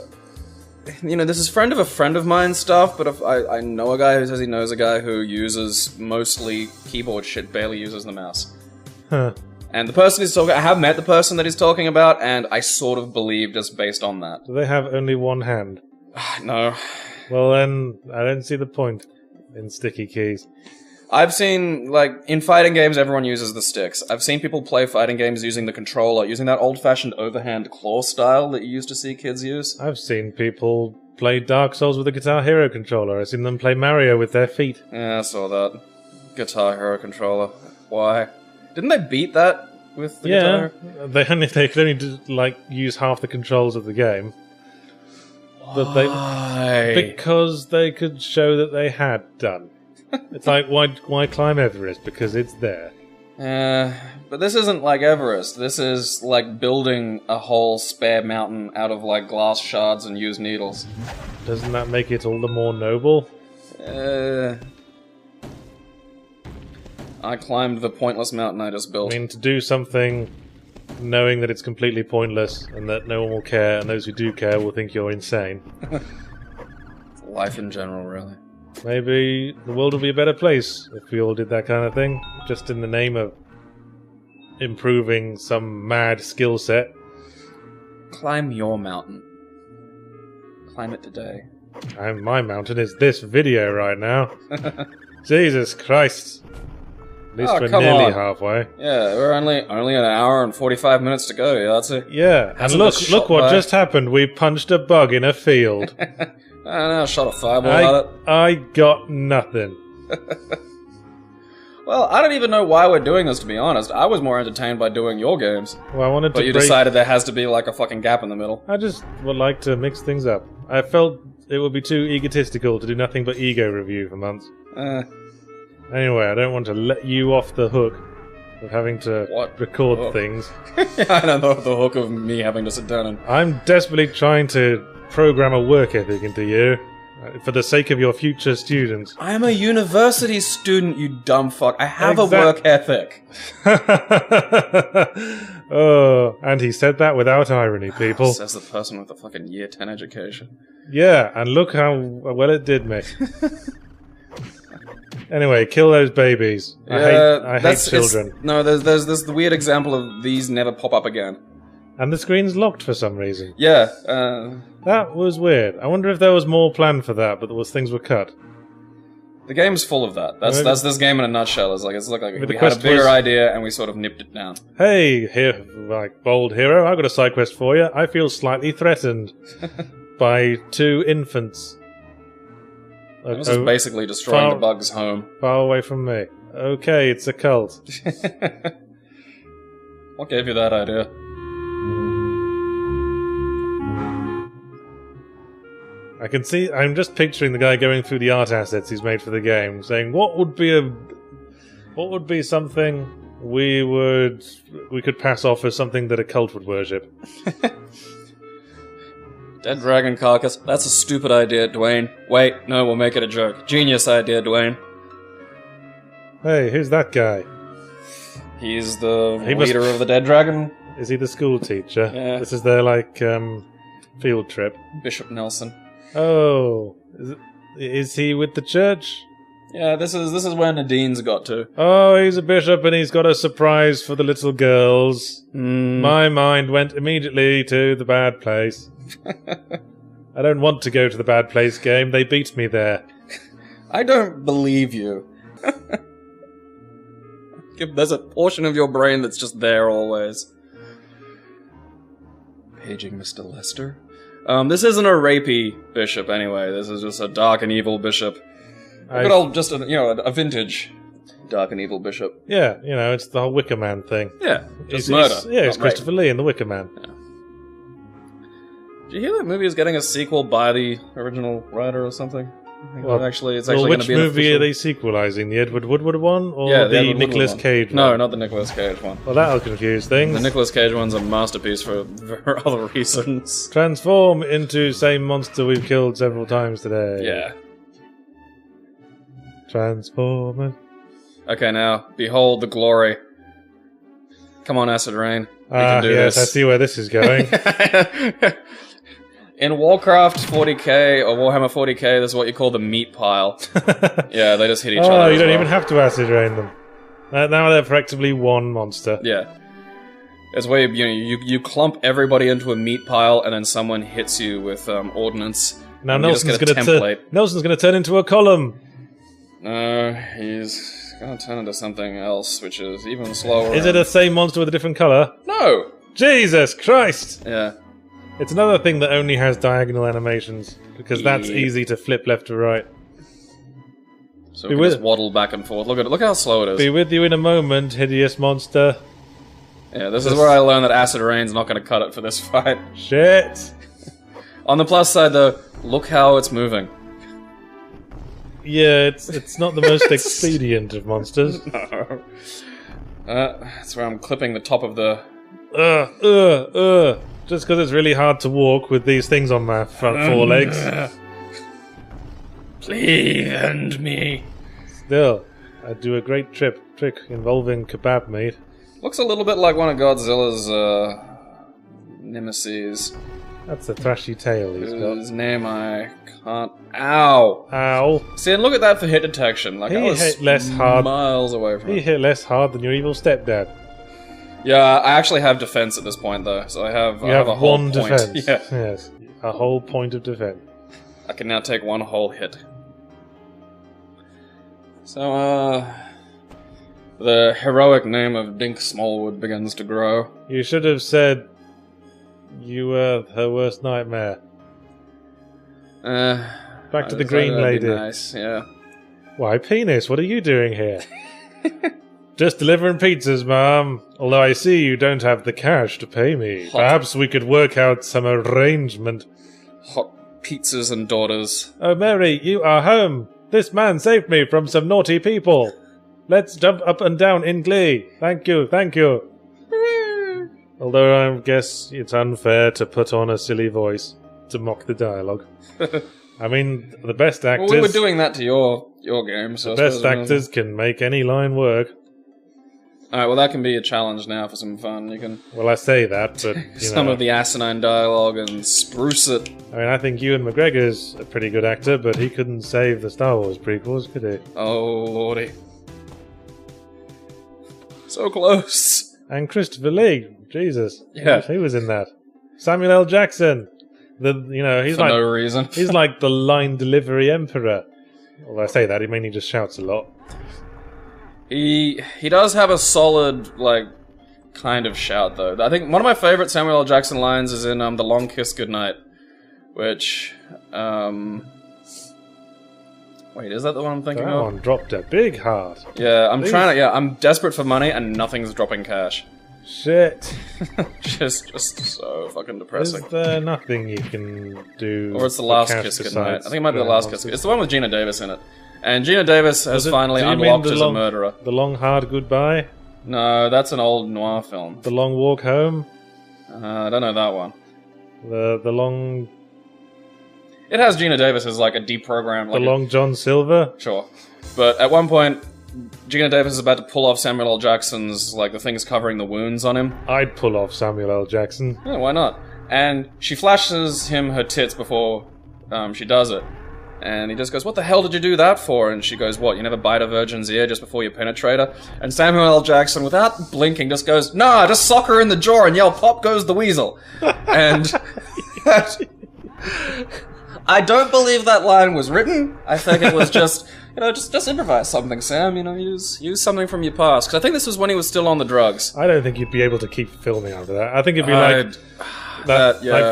You know, this is friend of mine stuff, but if I know a guy who says he knows a guy who uses mostly keyboard shit, barely uses the mouse. Huh. And the person he's talking... I have met the person that he's talking about, and I sort of believe just based on that. Do they have only one hand? No. Well then, I don't see the point in sticky keys. I've seen, like, in fighting games, everyone uses the sticks. I've seen people play fighting games using the controller, using that old-fashioned overhand claw style that you used to see kids use. I've seen people play Dark Souls with a Guitar Hero controller. I've seen them play Mario with their feet. Yeah, I saw that. Guitar Hero controller. Why? Didn't they beat that with the Guitar Hero? They could only use half the controls of the game. Why? Because they could show that they had done. It's like, why climb Everest? Because it's there. But this isn't like Everest. This is like building a whole spare mountain out of like glass shards and used needles. Doesn't that make it all the more noble? I climbed the pointless mountain I just built. I mean, to do something knowing that it's completely pointless and that no one will care, and those who do care will think you're insane. Life in general, really. Maybe the world will be a better place if we all did that kind of thing, just in the name of improving some mad skill set. Climb your mountain. Climb it today. And my mountain is this video right now. Jesus Christ. At least we're nearly halfway. Yeah, we're only an hour and 45 minutes to go. Yeah, that's it. Yeah, and look what just happened. We punched a bug in a field. I don't know, shot a fireball at it. I got nothing. Well, I don't even know why we're doing this, to be honest. I was more entertained by doing your games. Well, I wanted to But you decided there has to be like a fucking gap in the middle. I just would like to mix things up. I felt it would be too egotistical to do nothing but ego review for months. Anyway, I don't want to let you off the hook of having to record things. I don't know the hook of me having to sit down and... I'm desperately trying to program a work ethic into you. For the sake of your future students. I am a university student, you dumb fuck. I have a work ethic. Oh, and he said that without irony, people. Says the person with a fucking year 10 education. Yeah, and look how well it did me. Anyway, kill those babies. I hate children. No, there's the weird example of these never pop up again. And the screen's locked for some reason. Yeah, that was weird. I wonder if there was more planned for that, but things were cut. the game's full of that. That's this game in a nutshell. It's like we had a bigger idea and we sort of nipped it down. Hey, here, like bold hero, I've got a side quest for you. I feel slightly threatened by 2 infants. This is basically destroying the bug's home. Far away from me. Okay, it's a cult. What gave you that idea? I can see. I'm just picturing the guy going through the art assets he's made for the game, saying, "What would be something we could pass off as something that a cult would worship?" Dead dragon carcass. That's a stupid idea, Dwayne. Wait, no, we'll make it a joke. Genius idea, Dwayne. Hey, who's that guy? He's the leader of the dead dragon. Is he the school teacher? Yeah. This is their field trip. Bishop Nelson. Oh, is he with the church? Yeah, this is where Nadine's got to. Oh, he's a bishop and he's got a surprise for the little girls. My mind went immediately to the bad place. I don't want to go to the bad place game. They beat me there. I don't believe you. There's a portion of your brain that's just there always. Paging Mr. Lester. This isn't a rapey bishop anyway. This is just a dark and evil bishop. Good old, just a vintage dark and evil bishop. Yeah, it's the whole Wicker Man thing. Yeah, just murder. It's Christopher Lee in the Wicker Man. Yeah. Did you hear that movie is getting a sequel by the original writer or something? Well, it's actually going to be which movie are they sequelizing? The Edward Woodward one or the Nicolas Cage one? No, not the Nicolas Cage one. Well, that'll confuse things. The Nicolas Cage one's a masterpiece for other reasons. Transform into same monster we've killed several times today. Yeah. Transformer. Okay, now, behold the glory. Come on, Acid Rain. We can do this. I see where this is going. In Warcraft 40k, or Warhammer 40k, this is what you call the meat pile. Yeah, they just hit each other. Oh, you don't even have to acid rain them. Now they're effectively one monster. Yeah. It's where you clump everybody into a meat pile, and then someone hits you with ordnance. Now Nelson's going to turn into a column. No, he's going to turn into something else, which is even slower. Is it the same monster with a different colour? No! Jesus Christ! Yeah. It's another thing that only has diagonal animations, because that's easy to flip left to right. So we can just waddle back and forth. Look how slow it is. Be with you in a moment, hideous monster. Yeah, this is where I learned that Acid Rain's not going to cut it for this fight. Shit! On the plus side, though, look how it's moving. Yeah, it's not the most expedient of monsters. No. That's where I'm clipping the top of the... Just because it's really hard to walk with these things on my front 4 legs. Please end me. Still, I do a great trick involving kebab meat. Looks a little bit like one of Godzilla's nemesis. That's a thrashy tail he's got. His name I can't... Ow! Ow. See, and look at that for hit detection. Like, He I was hit less hard. miles away from He it. hit less hard than your evil stepdad. Yeah, I actually have defense at this point, though. So I have a whole one point. defense. Yeah. Yes, a whole point of defense. I can now take one whole hit. So, the heroic name of Dink Smallwood begins to grow. You should have said you were her worst nightmare. Back to the green lady. That'd be nice, yeah. Why, penis? What are you doing here? Just delivering pizzas, Mom. Although I see you don't have the cash to pay me. Perhaps we could work out some arrangement. Hot pizzas and daughters. Oh, Mary, you are home. This man saved me from some naughty people. Let's jump up and down in glee. Thank you, thank you. Although I guess it's unfair to put on a silly voice to mock the dialogue. I mean, the best actors... Well, we were doing that to your game, so... The best actors can make any line work. Alright, well that can be a challenge now for some fun. You can... Well, I say that, but, some of the asinine dialogue and spruce it. I mean, I think Ewan McGregor's a pretty good actor, but he couldn't save the Star Wars prequels, could he? Oh, lordy. So close. And Christopher Lee, Jesus. Yeah. He was in that. Samuel L. Jackson. He's for like... no reason. He's like the line delivery emperor. Well, I say that, he mainly just shouts a lot. He does have a solid, kind of shout, though. I think one of my favorite Samuel L. Jackson lines is in The Long Kiss Goodnight, which, wait, is that the one I'm thinking of? That one dropped a big heart. Yeah, I'm desperate for money and nothing's dropping cash. Shit. just so fucking depressing. Is there nothing you can do? Or it's The Last Kiss Goodnight. I think it might be The Last Kiss. It's the one with Gina Davis in it. And Gina Davis has finally unlocked as a murderer. The Long Hard Goodbye? No, that's an old noir film. The Long Walk Home? I don't know that one. The Long... It has Gina Davis as a deprogrammed... The Long John Silver? Sure. But at one point, Gina Davis is about to pull off Samuel L. Jackson's, the things covering the wounds on him. I'd pull off Samuel L. Jackson. Yeah, why not? And she flashes him her tits before she does it. And he just goes, "What the hell did you do that for?" And she goes, "What, you never bite a virgin's ear just before you penetrate her?" And Samuel L. Jackson, without blinking, just goes, "Nah, just sock her in the jaw and yell, 'Pop goes the weasel.'" And I don't believe that line was written. I think it was just, just improvise something, Sam. Use something from your past. Because I think this was when he was still on the drugs. I don't think you'd be able to keep filming after that. I think it'd be like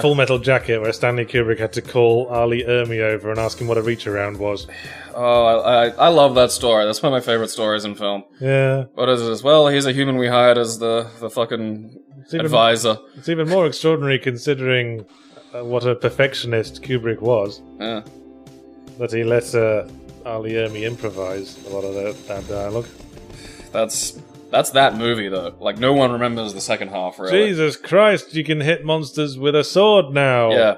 Full Metal Jacket, where Stanley Kubrick had to call Ali Ermey over and ask him what a reach around was. Oh, I love that story. That's one of my favorite stories in film. Yeah. What is it? Well, he's a human we hired as the fucking advisor. It's even more extraordinary considering what a perfectionist Kubrick was. Yeah. That he let Ali Ermey improvise a lot of that dialogue. That's that movie, though. No one remembers the second half, really. Jesus Christ, you can hit monsters with a sword now! Yeah.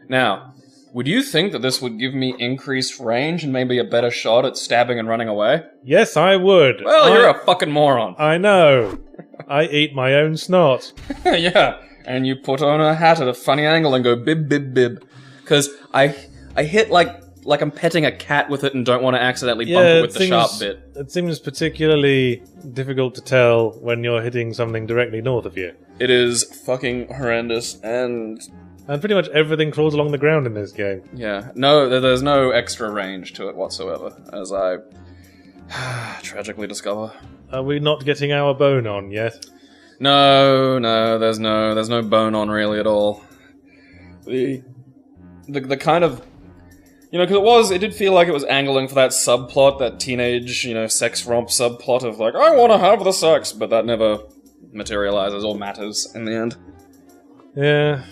Now, would you think that this would give me increased range and maybe a better shot at stabbing and running away? Yes, I would. Well, you're a fucking moron. I know. I eat my own snot. Yeah, and you put on a hat at a funny angle and go bib, bib, bib. Because I hit like I'm petting a cat with it and don't want to accidentally bump it with the sharp bit. It seems particularly difficult to tell when you're hitting something directly north of you. It is fucking horrendous, and pretty much everything crawls along the ground in this game. Yeah, no, there's no extra range to it whatsoever, as I tragically discover. Are we not getting our bone on yet? No, there's no bone on really at all. The kind of... because it did feel like it was angling for that subplot, that teenage, sex romp subplot of I want to have the sex, but that never materializes or matters in the end. Yeah.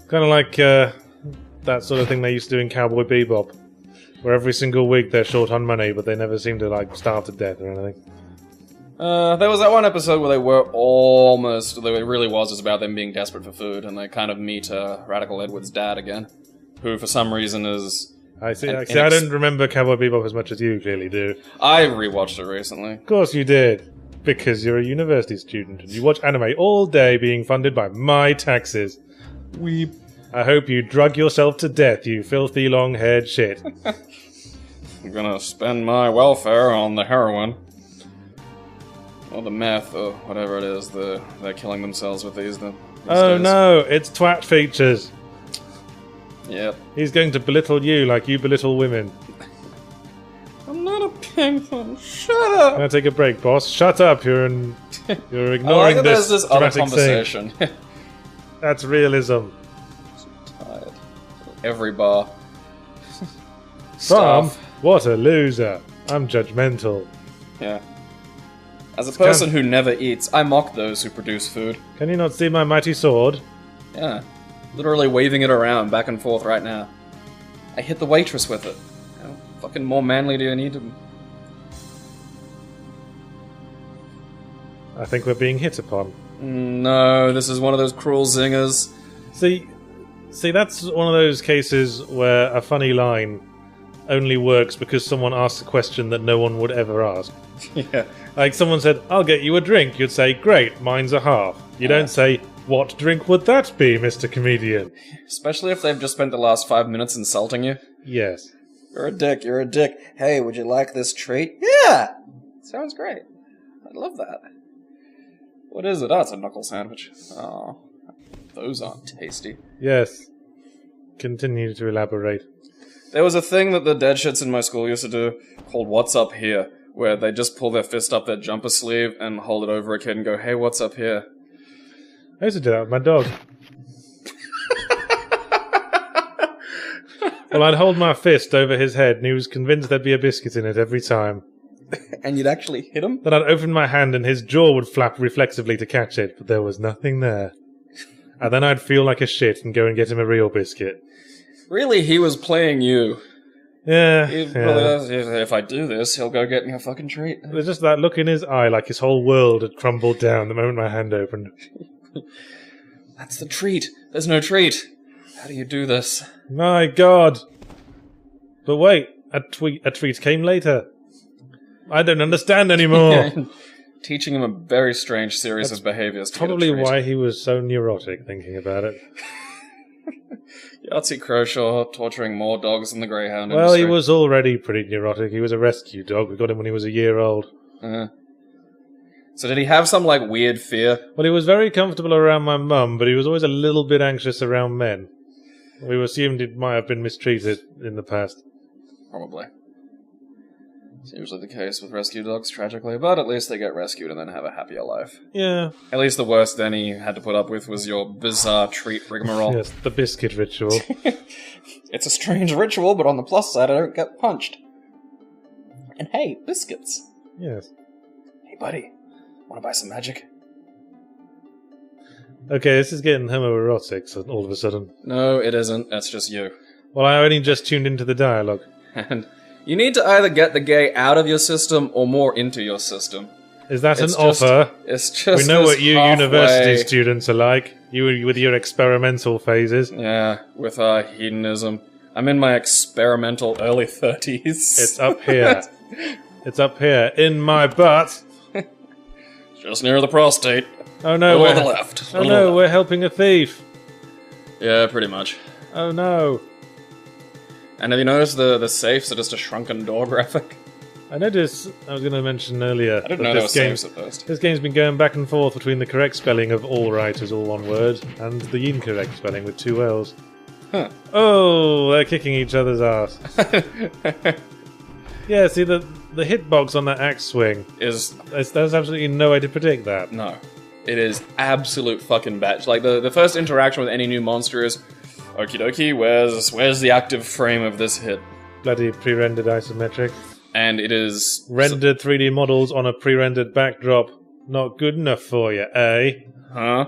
Kind of like that sort of thing they used to do in Cowboy Bebop, where every single week they're short on money, but they never seem to, starve to death or anything. There was that one episode where they were almost... It really was just about them being desperate for food, and they kind of meet Radical Edward's dad again, who for some reason is... I see. I don't remember Cowboy Bebop as much as you clearly do. I rewatched it recently. Of course you did. Because you're a university student, and you watch anime all day being funded by my taxes. Weep. I hope you drug yourself to death, you filthy long-haired shit. I'm gonna spend my welfare on the heroin. Or the meth, or whatever it is. They're killing themselves with these oh days. No, it's twat features. Yep. He's going to belittle you like you belittle women. I'm not a pink. Shut up! I'm gonna take a break, boss. Shut up, you're ignoring there's this other dramatic conversation. That's realism. I'm so tired. Every bar. Tom, what a loser. I'm judgmental. Yeah. As a person who never eats, I mock those who produce food. Can you not see my mighty sword? Yeah. Literally waving it around back and forth right now. I hit the waitress with it. How fucking more manly do you need to... I think we're being hit upon. No, this is one of those cruel zingers. See, See, that's one of those cases where a funny line only works because someone asks a question that no one would ever ask. Yeah. Like someone said, I'll get you a drink. You'd say, great, mine's a half. You don't say, what drink would that be, Mr. Comedian? Especially if they've just spent the last 5 minutes insulting you. Yes. You're a dick, you're a dick. Hey, would you like this treat? Yeah! Sounds great. I'd love that. What is it? Oh, it's a knuckle sandwich. Oh, those aren't tasty. Yes. Continue to elaborate. There was a thing that the dead shits in my school used to do called What's Up Here, where they just pull their fist up their jumper sleeve and hold it over a kid and go, hey, what's up here? I used to do that with my dog. Well, I'd hold my fist over his head and he was convinced there'd be a biscuit in it every time. And you'd actually hit him? Then I'd open my hand and his jaw would flap reflexively to catch it, but there was nothing there. And then I'd feel like a shit and go and get him a real biscuit. Really, he was playing you. Yeah. If I do this, he'll go get me a fucking treat. There's just that look in his eye like his whole world had crumbled down the moment my hand opened. That's the treat. There's no treat. How do you do this? My God. But wait, a treat came later. I don't understand anymore. Teaching him a very strange series of behaviors to Probably get a treat. why he was so neurotic thinking about it. Yahtzee Croshaw torturing more dogs than the Greyhound Well, industry. he was already pretty neurotic. He was a rescue dog. We got him when he was a year old. So did he have some, like, weird fear? Well, he was very comfortable around my mum, but he was always a little bit anxious around men. We assumed he might have been mistreated in the past. Probably. It's usually the case with rescue dogs, tragically, but at least they get rescued and then have a happier life. Yeah. At least the worst Denny had to put up with was your bizarre treat rigmarole. Yes, the biscuit ritual. It's a strange ritual, but on the plus side, I don't get punched. And hey, biscuits. Yes. Hey, buddy, wanna buy some magic? Okay, this is getting homoerotic so all of a sudden. No, it isn't. That's just you. Well, I only just tuned into the dialogue. And you need to either get the gay out of your system or more into your system. Is that It's an offer? It's just We know this what you halfway- university students are like. You with your experimental phases. Yeah, with our hedonism. I'm in my experimental early 30s. It's up here. It's up here. In my butt. Just near the prostate. Oh no, Or we're the left. Oh no, we're helping a thief. Yeah, pretty much. Oh no. And have you noticed the safes are just a shrunken door graphic? I noticed, I was going to mention earlier, I didn't that know there were this game, safes at first. this game's been going back and forth between the correct spelling of all right as all one word and the incorrect spelling with two L's. Huh. Oh, they're kicking each other's ass. Yeah, see, the hitbox on that axe swing, Is there's absolutely no way to predict that. no. It is absolute fucking batch. Like the first interaction with any new monster is, okie dokie, where's the active frame of this hit? Bloody pre-rendered isometric. And it is Rendered 3D models on a pre-rendered backdrop. Not good enough for you, eh? Huh?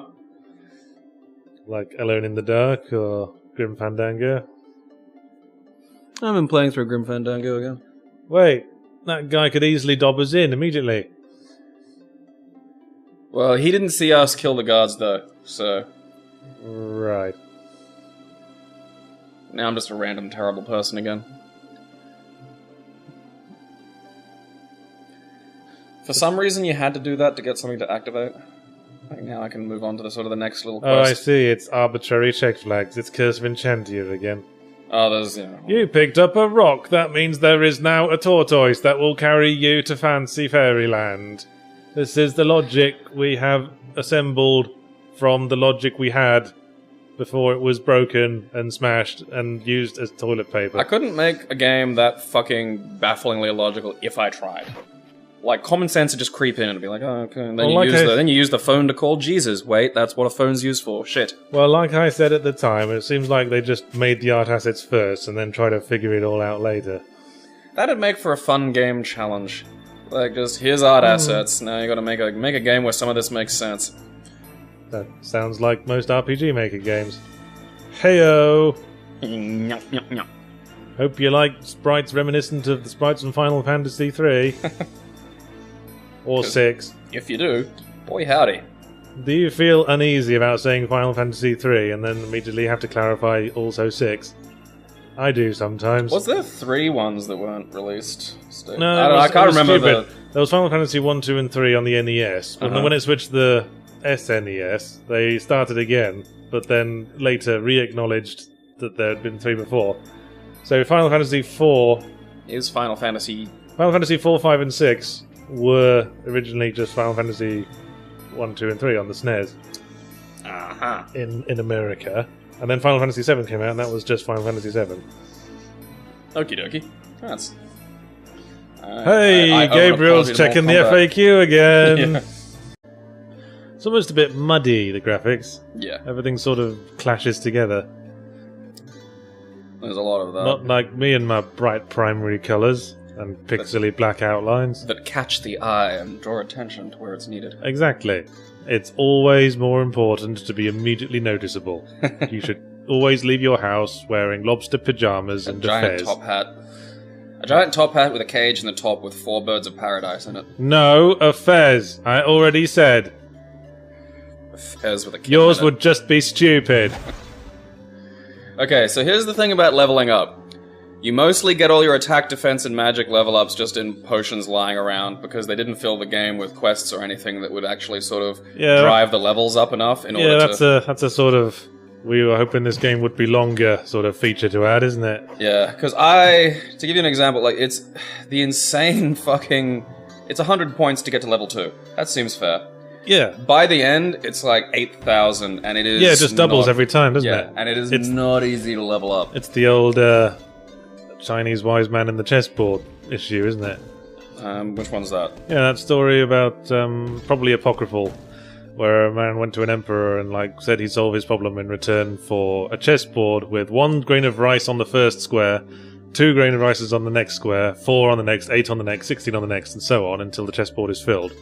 Like Alone in the Dark or Grim Fandango. I've been playing through Grim Fandango again. Wait, that guy could easily dob us in immediately. Well, he didn't see us kill the guards though, so Right. now I'm just a random terrible person again. For some reason you had to do that to get something to activate. Like now I can move on to the sort of the next little Oh, I quest. see. It's arbitrary check flags. It's Curse of Enchantia again. Oh, there's, you know... You picked up a rock. That means there is now a tortoise that will carry you to fancy fairyland. This is the logic we have assembled from the logic we had before it was broken and smashed and used as toilet paper. I couldn't make a game that fucking bafflingly illogical if I tried. Like, common sense would just creep in and be like, oh, okay. And then, Well, then you use the phone to call Jesus. Wait, that's what a phone's used for. Shit. Well, like I said at the time, it seems like they just made the art assets first and then try to figure it all out later. That'd make for a fun game challenge. Like, just, here's art assets. Now you gotta make a game where some of this makes sense. That sounds like most RPG Maker games. Heyo! Hope you like sprites reminiscent of the sprites from Final Fantasy III. Or 6. If you do, boy howdy. Do you feel uneasy about saying Final Fantasy 3 and then immediately have to clarify also 6? I do sometimes. Was there 3 ones that weren't released? No, I can't remember the... There was Final Fantasy 1, 2, and 3 on the NES. But when it switched to the SNES, they started again, but then later re-acknowledged that there had been 3 before. So Final Fantasy 4... Is Final Fantasy... Final Fantasy 4, 5, and 6 were originally just Final Fantasy 1, 2, and 3 on the SNES. In America. And then Final Fantasy 7 came out, and that was just Final Fantasy 7. Okie dokie. That's... Hey, Gabriel's checking the FAQ again! Yeah. It's almost a bit muddy, the graphics. Yeah. Everything sort of clashes together. There's a lot of that. Not like me and my bright primary colours and pixely black outlines. That catch the eye and draw attention to where it's needed. Exactly. It's always more important to be immediately noticeable. You should always leave your house wearing lobster pyjamas and a giant fez. top hat. A giant top hat with a cage in the top with 4 birds of paradise in it. No, a fez. I already said. A fez with a kid Yours in it. would just be stupid. Okay, so here's the thing about leveling up. You mostly get all your attack, defense, and magic level ups just in potions lying around because they didn't fill the game with quests or anything that would actually sort of drive the levels up enough in order to... that's a sort of... We were hoping this game would be longer sort of feature to add, isn't it? Yeah, because to give you an example, like, it's the insane fucking... It's 100 points to get to level 2. That seems fair. Yeah. By the end, it's like 8,000, and it is... Yeah, it just doubles every time, doesn't it? Yeah, and it's not easy to level up. It's the old Chinese wise man in the chessboard issue, isn't it? Which one's that? Yeah, that story about, probably apocryphal, where a man went to an emperor and said he'd solve his problem in return for a chessboard with 1 grain of rice on the first square, 2 grain of rices on the next square, 4 on the next, 8 on the next, 16 on the next, and so on until the chessboard is filled.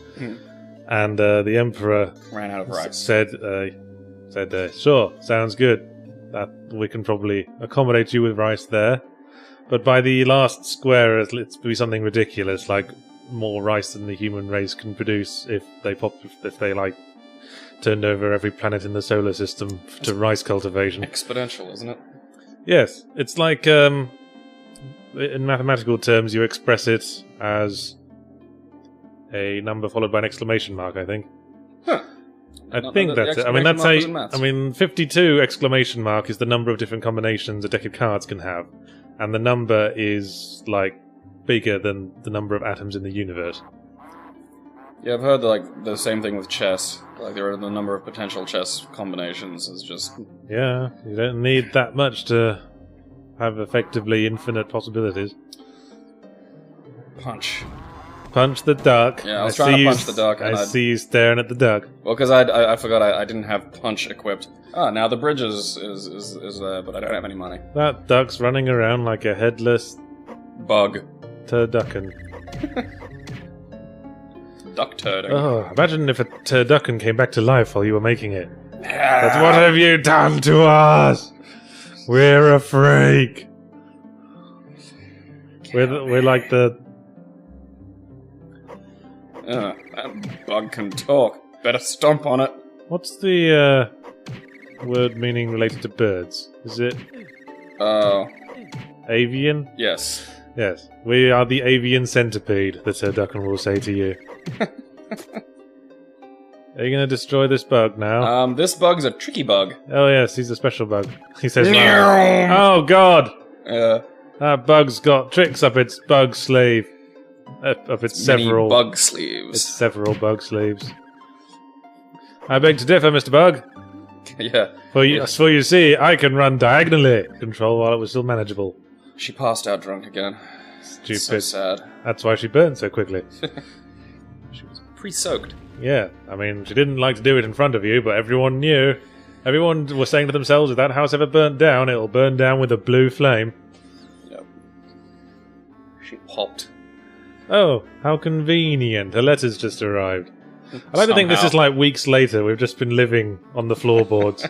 And the emperor ran out of rice. Said, sure, sounds good. That we can probably accommodate you with rice there. But by the last square, it'll be something ridiculous, like more rice than the human race can produce if they turned over every planet in the solar system to rice cultivation. Exponential, isn't it? Yes, it's like in mathematical terms, you express it as a number followed by an exclamation mark, I think. Huh. I think that's it. I mean, that's I mean, 52 exclamation mark is the number of different combinations a deck of cards can have, and the number is bigger than the number of atoms in the universe. Yeah, I've heard the same thing with chess. There are the number of potential chess combinations is just... Yeah, you don't need that much to have effectively infinite possibilities. Punch the duck. Yeah, I was trying to punch the duck. I see you staring at the duck. Well, because I forgot I didn't have punch equipped. Now the bridge is there, but I don't have any money. That duck's running around like a headless... bug. Turducken. Duck turding. Oh, imagine if a turducken came back to life while you were making it. But what have you done to us? We're a freak. We're like the... That bug can talk. Better stomp on it. What's the word meaning related to birds? Is it... avian? Yes. Yes. We are the avian centipede, the turducken will say to you. Are you going to destroy this bug now? This bug's a tricky bug. Oh yes, he's a special bug. He says, oh god! That bug's got tricks up its bug sleeve. Up its several... bug sleeves. Its several bug sleeves. I beg to differ, Mr. Bug. Yeah. For you see, I can run diagonally. Control while it was still manageable. She passed out drunk again. Stupid. So sad. That's why she burned so quickly. She was pre-soaked. Yeah, I mean, she didn't like to do it in front of you, but everyone knew. Everyone was saying to themselves, if that house ever burnt down, it'll burn down with a blue flame. Yep. She popped. Oh, how convenient. Her letter's just arrived. I like to think this is weeks later. We've just been living on the floorboards,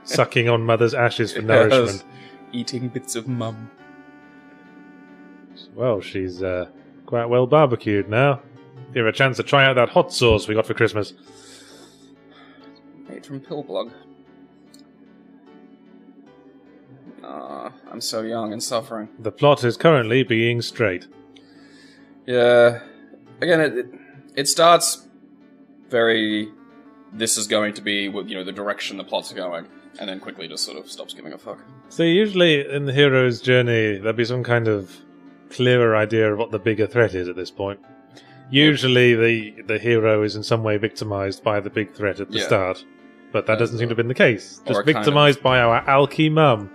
sucking on mother's ashes for nourishment. Eating bits of mum. Well, she's quite well barbecued now. Give her a chance to try out that hot sauce we got for Christmas. Update from Pillblog. I'm so young and suffering. The plot is currently being straight. Yeah. Again, it starts very... This is going to be, the direction the plot's going, and then quickly just sort of stops giving a fuck. So usually in the hero's journey, there'll be some kind of clearer idea of what the bigger threat is at this point. Usually the hero is in some way victimized by the big threat at the start. But that doesn't seem to have been the case. Just victimized by our alky mum.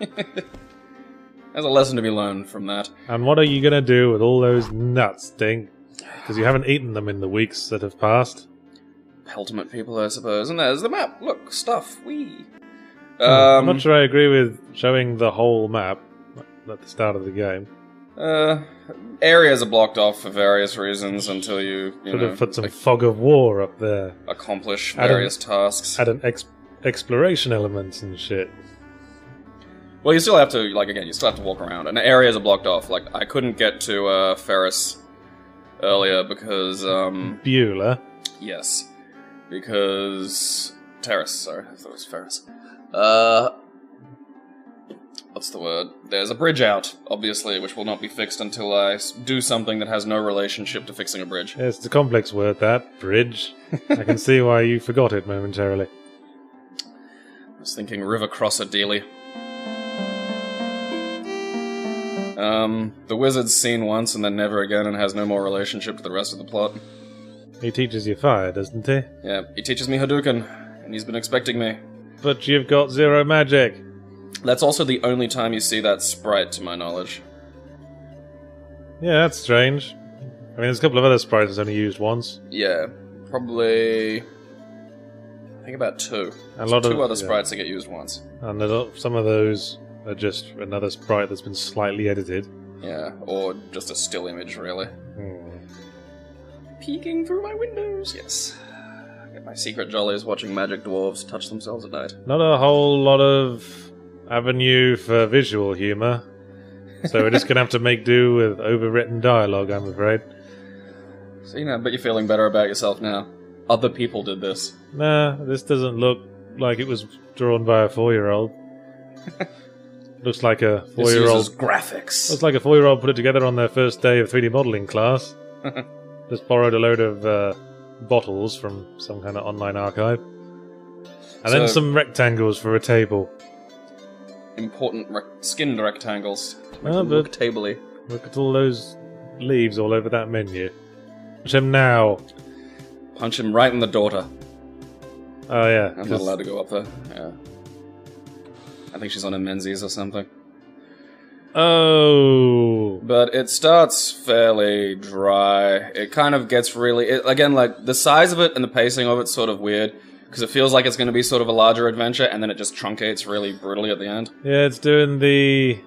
There's a lesson to be learned from that. And what are you going to do with all those nuts, Dink? Because you haven't eaten them in the weeks that have passed. Ultimate people, I suppose. And there's the map. Look, stuff. Wee. I'm not sure I agree with showing the whole map at the start of the game. Areas are blocked off for various reasons until you should have put some fog of war up there. Accomplish various tasks. Add an exploration element and shit. Well, you still have to, you still have to walk around, and areas are blocked off. Like, I couldn't get to Ferris earlier because Beulah. Yes, because Terrace. Sorry, I thought it was Ferris. What's the word? There's a bridge out, obviously, which will not be fixed until I do something that has no relationship to fixing a bridge. Yes, it's a complex word, that. Bridge. I can see why you forgot it momentarily. I was thinking river crosser dealy. The wizard's seen once and then never again and has no more relationship to the rest of the plot. He teaches you fire, doesn't he? Yeah, he teaches me Hadouken, and he's been expecting me. But you've got zero magic. That's also the only time you see that sprite, to my knowledge. Yeah, that's strange. I mean, there's a couple of other sprites that's only used once. Yeah, probably... I think about two. Two other sprites that get used once. And some of those are just another sprite that's been slightly edited. Yeah, or just a still image, really. Peeking through my windows, yes. I get my secret jollies watching magic dwarves touch themselves at night. Not a whole lot of avenue for visual humour. So we're just going to have to make do with overwritten dialogue, I'm afraid. So, but you're feeling better about yourself now. Other people did this. Nah, this doesn't look like it was drawn by a 4-year-old. Looks like a 4-year-old... This uses graphics. Looks like a 4-year-old put it together on their first day of 3D modelling class. Just borrowed a load of bottles from some kind of online archive. And then some rectangles for a table. Important skinned rectangles to make them look tabley. Look at all those leaves all over that menu. Punch him now. Punch him right in the daughter. Oh yeah. I'm not allowed to go up there. Yeah. I think she's on a Menzies or something. Oh. But it starts fairly dry. It kind of gets really... again, the size of it and the pacing of it's sort of weird. Because it feels like it's going to be sort of a larger adventure, and then it just truncates really brutally at the end. Yeah, it's doing the...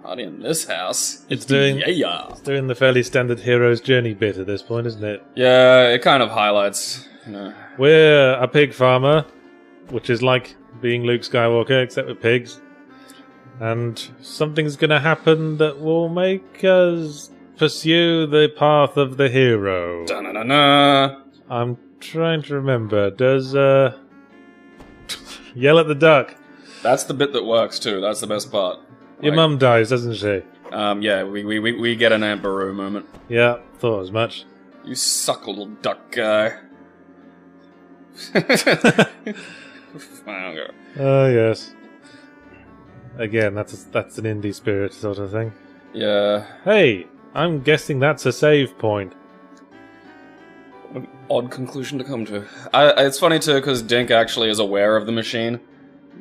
Party in this house. It's doing the fairly standard hero's journey bit at this point, isn't it? Yeah, it kind of highlights... We're a pig farmer, which is like being Luke Skywalker, except with pigs. And something's going to happen that will make us pursue the path of the hero. Da-na-na-na. I'm trying to remember. Does, yell at the duck. That's the bit that works, too. That's the best part. Your mum dies, doesn't she? Yeah, we get an Aunt Beru moment. Yeah, thought as much. You suck, little duck guy. Oh, yes. Again, that's an indie spirit sort of thing. Yeah. Hey, I'm guessing that's a save point. An odd conclusion to come to. It's funny too, because Dink actually is aware of the machine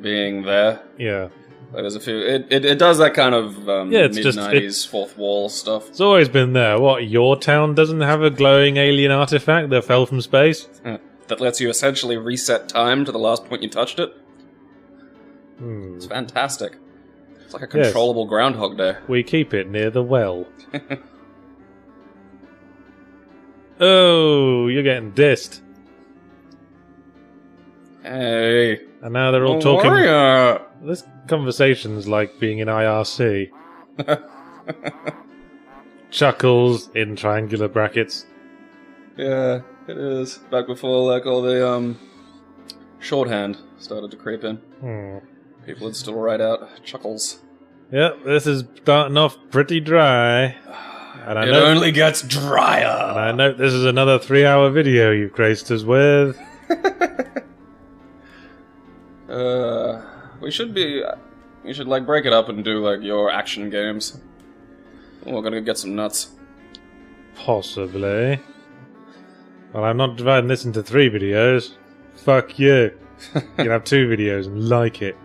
being there. Yeah. There's a few. It does that kind of mid-90s fourth wall stuff. It's always been there. What, your town doesn't have a glowing alien artifact that fell from space? That lets you essentially reset time to the last point you touched it. It's fantastic. It's like a controllable Groundhog Day. We keep it near the well. Oh, you're getting dissed. Hey. And now they're all talking... Warrior. This conversation's like being in IRC. Chuckles in triangular brackets. Yeah, it is. Back before, like, all the, shorthand started to creep in. People would still write out chuckles. Yep, this is starting off pretty dry. And It only gets drier! And I know this is another 3-hour video you've graced us with. We should, like, break it up and do, like, your action games. We're gonna get some nuts. Possibly. Well, I'm not dividing this into 3 videos. Fuck you. You can have 2 videos and like it.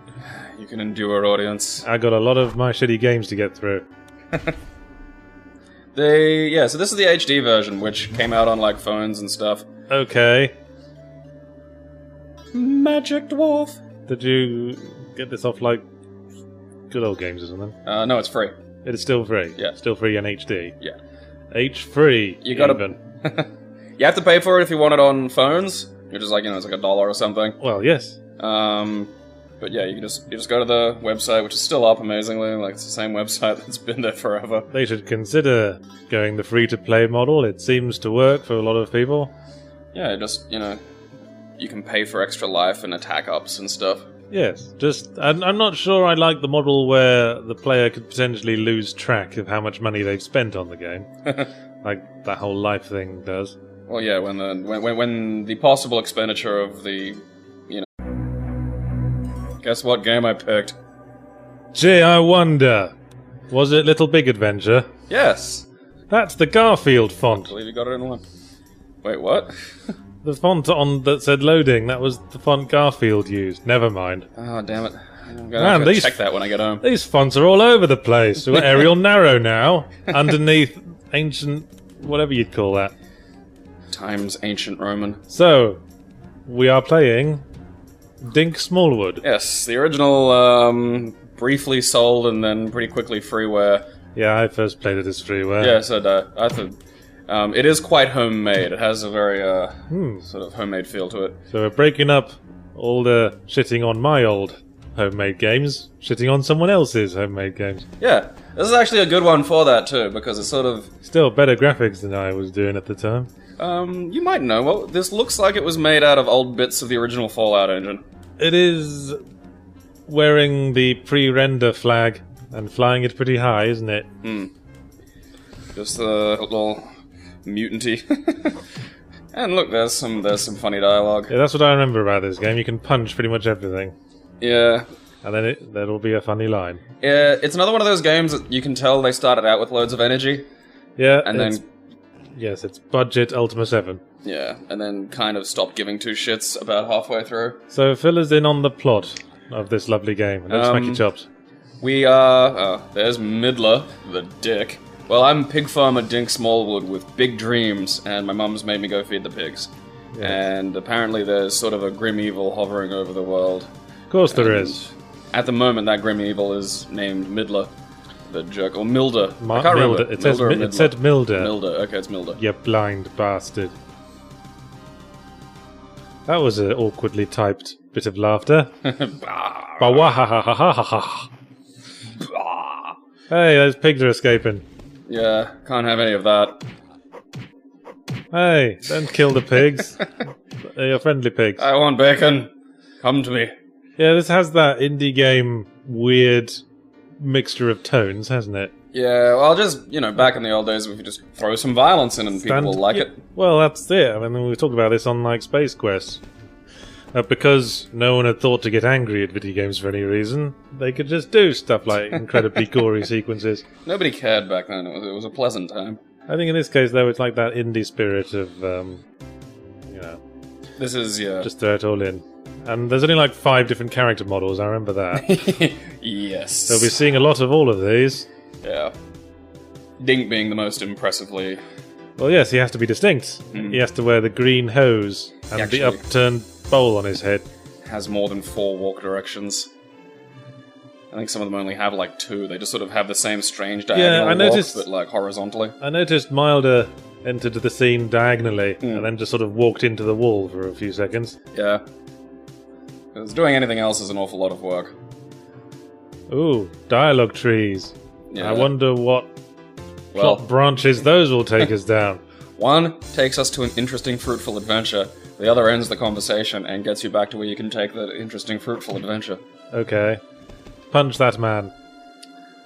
You can endure, audience. I got a lot of my shitty games to get through. So this is the HD version, which came out on, like, phones and stuff. Okay. Magic Dwarf. Did you get this off, like, good old games or something? No, it's free. It is still free? Yeah. Still free in HD? Yeah. H-free, You gotta... even. You have to pay for it if you want it on phones, which is like, it's like $1 or something. Well, yes. But yeah, you just go to the website, which is still up, amazingly. Like, it's the same website that's been there forever. They should consider going the free-to-play model. It seems to work for a lot of people. Yeah, just, you can pay for extra life and attack ups and stuff. Yes, I'm not sure I like the model where the player could potentially lose track of how much money they've spent on the game. Like that whole life thing does. Well, yeah, when the possible expenditure of the, Guess what game I picked? Gee, I wonder. Was it Little Big Adventure? Yes! That's the Garfield I font. believe you got it in one. Wait, what? The font on that said loading, that was the font Garfield used. Never mind. Oh, damn it. I'm gonna have to check that when I get home. These fonts are all over the place. We've got Arial Narrow now, underneath ancient... whatever you'd call that. Times Ancient Roman. So, we are playing Dink Smallwood. Yes, the original, briefly sold and then pretty quickly freeware. Yeah, I first played it as freeware. Yes, I thought... it is quite homemade. It has a very, sort of homemade feel to it. So we're breaking up all the shitting on my old homemade games, shitting on someone else's homemade games. Yeah, this is actually a good one for that, too, because it's sort of... Still better graphics than I was doing at the time. You might know. Well, this looks like it was made out of old bits of the original Fallout engine. It is wearing the pre-render flag and flying it pretty high, isn't it? Just a little... mutanty. And look, there's some funny dialogue. Yeah, that's what I remember about this game. You can punch pretty much everything. Yeah. And then there'll be a funny line. Yeah, it's another one of those games that you can tell they started out with loads of energy. Yeah, and then... Yes, it's budget Ultima 7. Yeah, and then kind of stopped giving 2 shits about halfway through. So fill us in on the plot of this lovely game. And don't smack your chops. We are... there's Midler, the dick. Well, I'm pig farmer Dink Smallwood with big dreams, and my mum's made me go feed the pigs. Yes. And apparently there's sort of a grim evil hovering over the world. Of course there is. At the moment, that grim evil is named Midler, the jerk, or Milder. I can't Milder. remember. It said Milder. Milder, okay, it's Milder. You blind bastard. That was an awkwardly typed bit of laughter. Hey, those pigs are escaping. Yeah, can't have any of that. Hey, don't kill the pigs. They're your friendly pigs. I want bacon. Come to me. Yeah, this has that indie game weird mixture of tones, hasn't it? Yeah, well, just, back in the old days, we could just throw some violence in and people will like it. Well, that's it. I mean, we talked about this on, like, Space Quest. Because no one had thought to get angry at video games for any reason, they could just do stuff like incredibly gory sequences. Nobody cared back then. It was a pleasant time. I think in this case, though, it's like that indie spirit of, This is, yeah. Just throw it all in. And there's only like 5 different character models, I remember that. Yes. So we'll be seeing a lot of all of these. Yeah. Dink being the most impressively... Well, yes, he has to be distinct. He has to wear the green hose and the upturned bowl on his head. Has more than 4 walk directions. I think some of them only have like 2. They just sort of have the same strange diagonal walk, but like horizontally. I noticed Milder entered the scene diagonally and then just sort of walked into the wall for a few seconds. Yeah. Because doing anything else is an awful lot of work. Ooh, dialogue trees. Yeah. I wonder what Well, plot branches those will take us down. one takes us to an interesting, fruitful adventure. The other ends the conversation and gets you back to where you can take that interesting, fruitful adventure. Okay. Punch that man.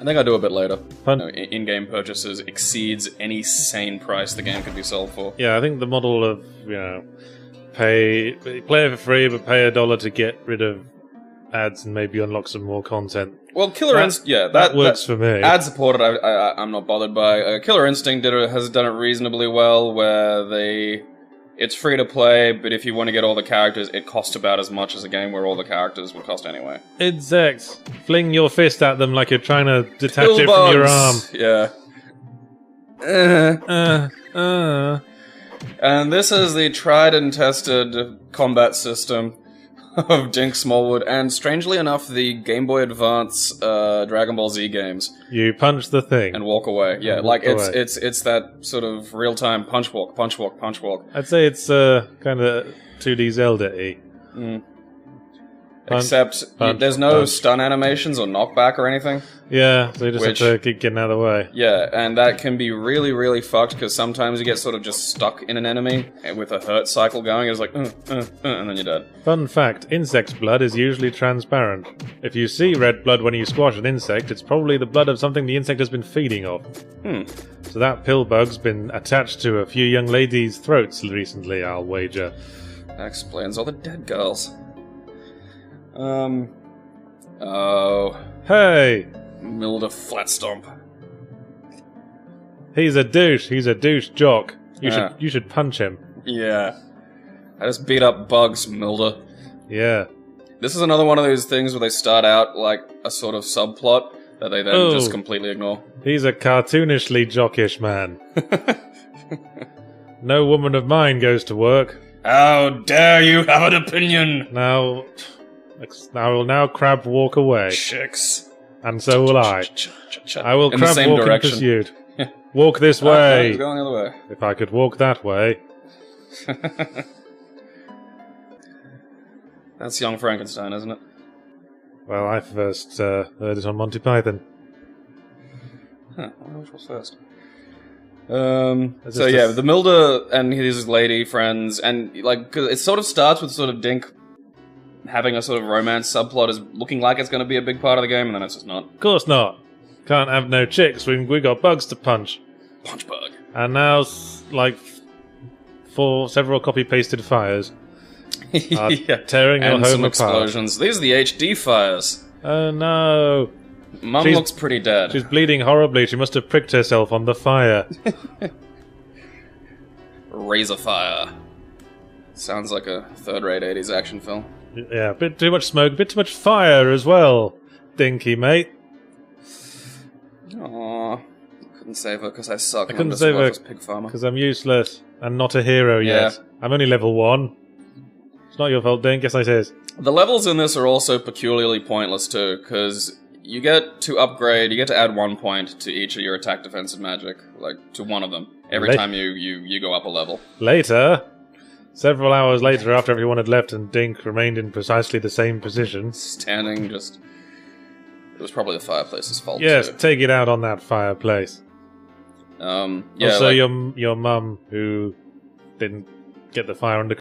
I think I'll do a bit later. In-game purchases exceeds any sane price the game could be sold for. Yeah, I think the model of, play it for free, but pay $1 to get rid of ads and maybe unlock some more content. Well, that works for me. Ad supported, I'm not bothered by. Killer Instinct has done it reasonably well, where it's free to play, but if you want to get all the characters, it costs about as much as a game where all the characters would cost anyway. Insects. Fling your fist at them like you're trying to detach it from your arm. Yeah. And this is the tried and tested combat system of Dink Smallwood, and strangely enough, the Game Boy Advance Dragon Ball Z games. You punch the thing and walk away. Yeah, like it's that sort of real time punch walk. I'd say it's kind of 2D Zelda-y. Except there's no stun animations or knockback or anything. Yeah, so you just have to keep getting out of the way. Yeah, and that can be really, really fucked, because sometimes you get sort of just stuck in an enemy with a hurt cycle going. It's like, and then you're dead. Fun fact, insect's blood is usually transparent. If you see red blood when you squash an insect, it's probably the blood of something the insect has been feeding off. So that pill bug's been attached to a few young ladies' throats recently, I'll wager. That explains all the dead girls. Oh. Hey! Milda Flatstomp. He's a douche jock. You should punch him. Yeah. I just beat up bugs, Milda. Yeah. This is another one of those things where they start out like a sort of subplot that they then just completely ignore. He's a cartoonishly jockish man. No woman of mine goes to work. How dare you have an opinion? Now will now crab walk away. Chicks. And so will I. I will crab walk in pursuit. Walk this way. Going the other way. If I could walk that way. That's Young Frankenstein, isn't it? Well, I first heard it on Monty Python. Huh, I wonder which was first. So yeah, the Milda and his lady friends, and like, 'cause it sort of starts with sort of Dink having a sort of romance subplot is looking like it's going to be a big part of the game, and then it's just not. Of course not. Can't have no chicks. We got bugs to punch. Punch bug. And now, like, several copy-pasted fires are tearing your and home some apart. Explosions. These are the HD fires. Oh no. Mum looks pretty dead. She's bleeding horribly. She must have pricked herself on the fire. Razor fire. Sounds like a third-rate 80s action film. Yeah, a bit too much smoke, a bit too much fire as well, Dinky, mate. Aww. Couldn't save her because I suck. I couldn't save her pig farmer. because I'm useless and not a hero yet. I'm only level 1. It's not your fault, Dink. Yes, it is. The levels in this are also peculiarly pointless too, because you get to upgrade, you get to add 1 point to each of your attack, defense, and magic, like to one of them, every time you go up a level. Later, several hours later, after everyone had left and Dink remained in precisely the same position. Standing just... It was probably the fireplace's fault, yes, too. take it out on that fireplace. Yeah, also, your mum, who didn't get the fire under